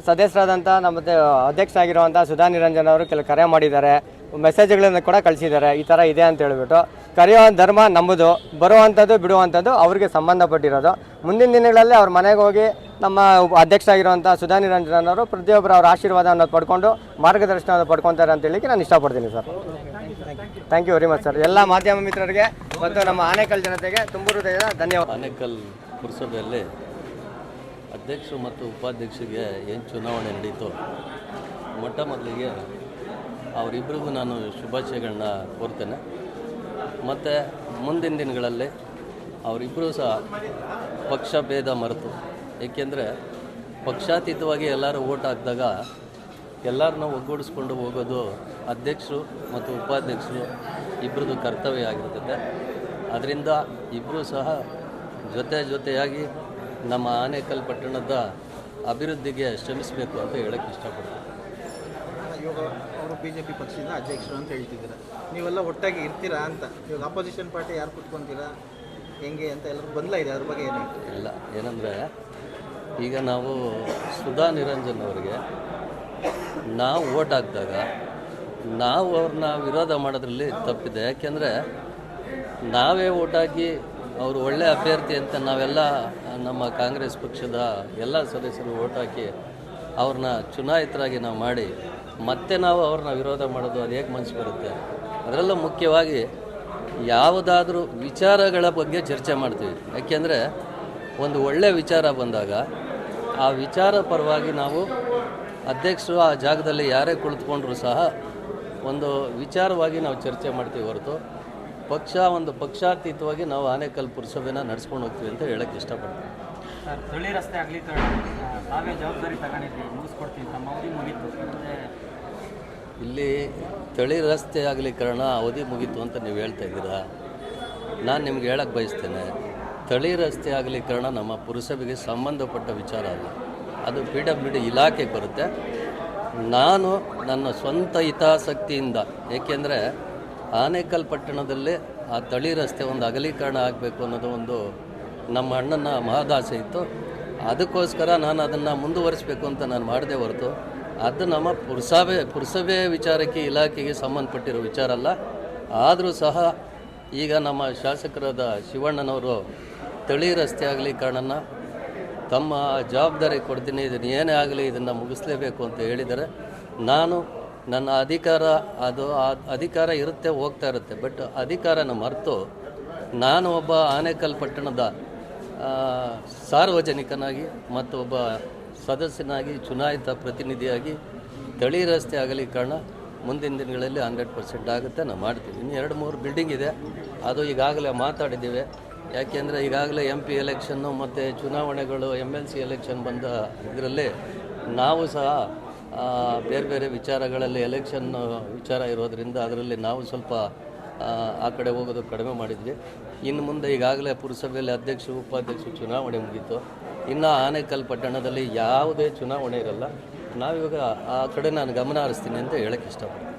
ಸದಸ್ಯರಾದಂಥ ನಮ್ಮ ಅಧ್ಯಕ್ಷರಾಗಿರುವಂಥ ಸುಧಾ ನಿರಂಜನ್ ಅವರು ಕೆಲವು ಕರೆ ಮಾಡಿದ್ದಾರೆ, ಮೆಸೇಜ್ಗಳನ್ನು ಕೂಡ ಕಳಿಸಿದ್ದಾರೆ, ಈ ಥರ ಇದೆ ಅಂತ ಹೇಳ್ಬಿಟ್ಟು. ಕರೆಯೋ ಧರ್ಮ ನಮ್ಮದು, ಬರುವಂಥದ್ದು ಬಿಡುವಂಥದ್ದು ಅವ್ರಿಗೆ ಸಂಬಂಧಪಟ್ಟಿರೋದು. ಮುಂದಿನ ದಿನಗಳಲ್ಲಿ ಅವ್ರ ಮನೆಗೆ ಹೋಗಿ ನಮ್ಮ ಅಧ್ಯಕ್ಷರಾಗಿರುವಂಥ ಸುಧಾ ನಿರಂಜನ್ ಅವರು ಪ್ರತಿಯೊಬ್ಬರು ಅವರ ಆಶೀರ್ವಾದವನ್ನು ಪಡ್ಕೊಂಡು ಮಾರ್ಗದರ್ಶನವನ್ನು ಪಡ್ಕೊತಾರೆ ಅಂತ ಹೇಳಿಕ್ಕೆ ನಾನು ಇಷ್ಟಪಡ್ತೀನಿ sir. Thank you very much sir. ಎಲ್ಲ ಮಾಧ್ಯಮ ಮಿತ್ರರಿಗೆ ಮತ್ತು ನಮ್ಮ ಆನೇಕಲ್ ಜನತೆಗೆ ತುಂಬ ಹೃದಯದ ಧನ್ಯವಾದ. ಆನೇಕಲ್ ಪುರಸಭೆಯಲ್ಲಿ ಅಧ್ಯಕ್ಷರು ಮತ್ತು ಉಪಾಧ್ಯಕ್ಷರಿಗೆ ಏನು ಚುನಾವಣೆ ನಡೀತು, ಮೊಟ್ಟ ಮೊದಲಿಗೆ ಅವರಿಬ್ಬರಿಗೂ ನಾನು ಶುಭಾಶಯಗಳನ್ನ ಕೋರ್ತೇನೆ. ಮತ್ತು ಮುಂದಿನ ದಿನಗಳಲ್ಲಿ ಅವರಿಬ್ಬರೂ ಸಹ ಪಕ್ಷ ಭೇದ ಮರೆತು, ಏಕೆಂದರೆ ಪಕ್ಷಾತೀತವಾಗಿ ಎಲ್ಲರೂ ಓಟ್ ಹಾಕಿದಾಗ ಎಲ್ಲರನ್ನ ಒಗ್ಗೂಡಿಸ್ಕೊಂಡು ಹೋಗೋದು ಅಧ್ಯಕ್ಷರು ಮತ್ತು ಉಪಾಧ್ಯಕ್ಷರು ಇಬ್ಬರದು ಕರ್ತವ್ಯ ಆಗಿರ್ತದೆ. ಅದರಿಂದ ಇಬ್ಬರೂ ಸಹ ಜೊತೆಯಾಗಿ ನಮ್ಮ ಆನೇಕಲ್ ಪಟ್ಟಣದ ಅಭಿವೃದ್ಧಿಗೆ ಶ್ರಮಿಸಬೇಕು ಅಂತ ಹೇಳಕ್ಕೆ ಇಷ್ಟಪಡ್ತೀನಿ. ಇವಾಗ ಅವರು BJP ಪಕ್ಷದಿಂದ ಅಧ್ಯಕ್ಷರು ಅಂತ ಹೇಳ್ತಿದ್ದೀರಾ, ನೀವೆಲ್ಲ ಒಟ್ಟಾಗಿ ಇರ್ತೀರಾ ಅಂತ. ಇವಾಗ ಅಪೋಸಿಷನ್ ಪಾರ್ಟಿ ಯಾರು ಕುತ್ಕೊತೀರಾ, ಹೆಂಗೆ ಅಂತ ಎಲ್ಲರೂ ಗೊಂದಲ ಇದೆ, ಅದ್ರ ಬಗ್ಗೆ ಏನು? ಇಲ್ಲ, ಏನಂದರೆ ಈಗ ನಾವು ಸುಧಾ ನಿರಂಜನ್ ಅವರಿಗೆ ನಾವು ಓಟ್ ಹಾಕಿದಾಗ ನಾವು ಅವ್ರನ್ನ ವಿರೋಧ ಮಾಡೋದ್ರಲ್ಲಿ ತಪ್ಪಿದೆ. ಯಾಕೆಂದರೆ ನಾವೇ ಓಟ್ ಹಾಕಿ ಅವರು ಒಳ್ಳೆ ಅಭ್ಯರ್ಥಿ ಅಂತ ನಾವೆಲ್ಲ ನಮ್ಮ ಕಾಂಗ್ರೆಸ್ ಪಕ್ಷದ ಎಲ್ಲ ಸದಸ್ಯರು ಓಟ್ ಹಾಕಿ ಅವ್ರನ್ನ ಚುನಾಯಿತರಾಗಿ ನಾವು ಮಾಡಿ ಮತ್ತೆ ನಾವು ಅವ್ರನ್ನ ವಿರೋಧ ಮಾಡೋದು ಅದು ಹೇಗೆ ಮನಸ್ಸು ಬರುತ್ತೆ? ಅದರಲ್ಲೂ ಮುಖ್ಯವಾಗಿ ಯಾವುದಾದ್ರೂ ವಿಚಾರಗಳ ಬಗ್ಗೆ ಚರ್ಚೆ ಮಾಡ್ತೀವಿ. ಯಾಕೆಂದರೆ ಒಂದು ಒಳ್ಳೆಯ ವಿಚಾರ ಬಂದಾಗ ಆ ವಿಚಾರ ಪರವಾಗಿ ನಾವು ಅಧ್ಯಕ್ಷರು ಆ ಜಾಗದಲ್ಲಿ ಯಾರೇ ಕುಳಿತುಕೊಂಡ್ರೂ ಸಹ ಒಂದು ವಿಚಾರವಾಗಿ ನಾವು ಚರ್ಚೆ ಮಾಡ್ತೀವಿ ಹೊರತು ಒಂದು ಪಕ್ಷಾತೀತವಾಗಿ ನಾವು ಆನೇಕಲ್ ಪುರಸಭೆನ ನಡೆಸ್ಕೊಂಡು ಹೋಗ್ತೀವಿ ಅಂತ ಹೇಳಕ್ಕೆ ಇಷ್ಟಪಡ್ತೀವಿ. ಸರ್, ತಳಿ ರಸ್ತೆ ಅಗಲೀಕರಣ ತಾವೇ ಜವಾಬ್ದಾರಿ ತಗೊಂಡಿದ್ವಿ, ಮುಗಿಸ್ಕೊಡ್ತೀವಿ, ತಮ್ಮ ಅವಧಿ ಮುಗೀತು. ಇಲ್ಲಿ ತಳಿ ರಸ್ತೆ ಅಗಲೀಕರಣ ಅವಧಿ ಮುಗೀತು ಅಂತ ನೀವು ಹೇಳ್ತಾ ಇದ್ದೀರಾ. ನಾನು ನಿಮ್ಗೆ ಹೇಳಕ್ಕೆ ಬಯಸ್ತೇನೆ, ತಳಿ ರಸ್ತೆ ಅಗಲೀಕರಣ ನಮ್ಮ ಪುರಸಭೆಗೆ ಸಂಬಂಧಪಟ್ಟ ವಿಚಾರ ಅಲ್ಲ, ಅದು PWD ಇಲಾಖೆಗೆ ಬರುತ್ತೆ. ನಾನು ನನ್ನ ಸ್ವಂತ ಹಿತಾಸಕ್ತಿಯಿಂದ, ಏಕೆಂದರೆ ಆನೇಕಲ್ ಪಟ್ಟಣದಲ್ಲಿ ಆ ತಳಿ ರಸ್ತೆ ಒಂದು ಅಗಲೀಕರಣ ಆಗಬೇಕು ಅನ್ನೋದು ಒಂದು ನಮ್ಮ ಅಣ್ಣನ ಮಹದಾಸೆ ಇತ್ತು. ಅದಕ್ಕೋಸ್ಕರ ನಾನು ಅದನ್ನು ಮುಂದುವರಿಸಬೇಕು ಅಂತ ನಾನು ಮಾಡಿದೆ ಹೊರತು ಅದು ನಮ್ಮ ಪುರಸಭೆ ವಿಚಾರಕ್ಕೆ ಇಲಾಖೆಗೆ ಸಂಬಂಧಪಟ್ಟಿರೋ ವಿಚಾರ ಅಲ್ಲ. ಆದರೂ ಸಹ ಈಗ ನಮ್ಮ ಶಾಸಕರಾದ ಶಿವಣ್ಣನವರು ತಳಿ ರಸ್ತೆ ಅಗಲೀಕರಣನ ತಮ್ಮ ಜವಾಬ್ದಾರಿ ಕೊಡ್ತೀನಿ, ಇದನ್ನು ಏನೇ ಆಗಲಿ ಇದನ್ನು ಮುಗಿಸ್ಲೇಬೇಕು ಅಂತ ಹೇಳಿದರೆ, ನಾನು ನನ್ನ ಅಧಿಕಾರ ಇರುತ್ತೆ, ಹೋಗ್ತಾ ಇರುತ್ತೆ. ಬಟ್ ಅಧಿಕಾರನ ಮರೆತು ನಾನು ಒಬ್ಬ ಆನೇಕಲ್ ಪಟ್ಟಣದ ಸಾರ್ವಜನಿಕನಾಗಿ ಮತ್ತು ಒಬ್ಬ ಸದಸ್ಯನಾಗಿ ಚುನಾಯಿತ ಪ್ರತಿನಿಧಿಯಾಗಿ ತಳಿ ರಸ್ತೆ ಅಗಲೀಕರಣ ಮುಂದಿನ ದಿನಗಳಲ್ಲಿ 100% ಆಗುತ್ತೆ, ನಾವು ಮಾಡ್ತೀವಿ. ಇನ್ನು 2-3 ಬಿಲ್ಡಿಂಗ್ ಇದೆ, ಅದು ಈಗಾಗಲೇ ಮಾತಾಡಿದ್ದೀವಿ. ಯಾಕೆಂದರೆ ಈಗಾಗಲೇ MP ಎಲೆಕ್ಷನ್ನು ಮತ್ತು ಚುನಾವಣೆಗಳು MLC ಎಲೆಕ್ಷನ್ ಬಂದ ಇದರಲ್ಲಿ ನಾವು ಸಹ ಬೇರೆ ಬೇರೆ ವಿಚಾರಗಳಲ್ಲಿ ಎಲೆಕ್ಷನ್ ವಿಚಾರ ಇರೋದರಿಂದ ಅದರಲ್ಲಿ ನಾವು ಸ್ವಲ್ಪ ಆ ಕಡೆ ಹೋಗೋದು ಕಡಿಮೆ ಮಾಡಿದ್ವಿ. ಇನ್ನು ಮುಂದೆ ಈಗಾಗಲೇ ಪುರಸಭೆಯಲ್ಲಿ ಅಧ್ಯಕ್ಷ ಉಪಾಧ್ಯಕ್ಷ ಚುನಾವಣೆ ಮುಗೀತು. ಇನ್ನು ಆನೇಕಲ್ ಪಟ್ಟಣದಲ್ಲಿ ಯಾವುದೇ ಚುನಾವಣೆ ಇರಲ್ಲ. ನಾವಿವಾಗ ಆ ಕಡೆ ನಾನು ಗಮನ ಹರಿಸ್ತೀನಿ ಅಂತ ಹೇಳಕ್ಕೆ ಇಷ್ಟಪಡ್ತೀನಿ.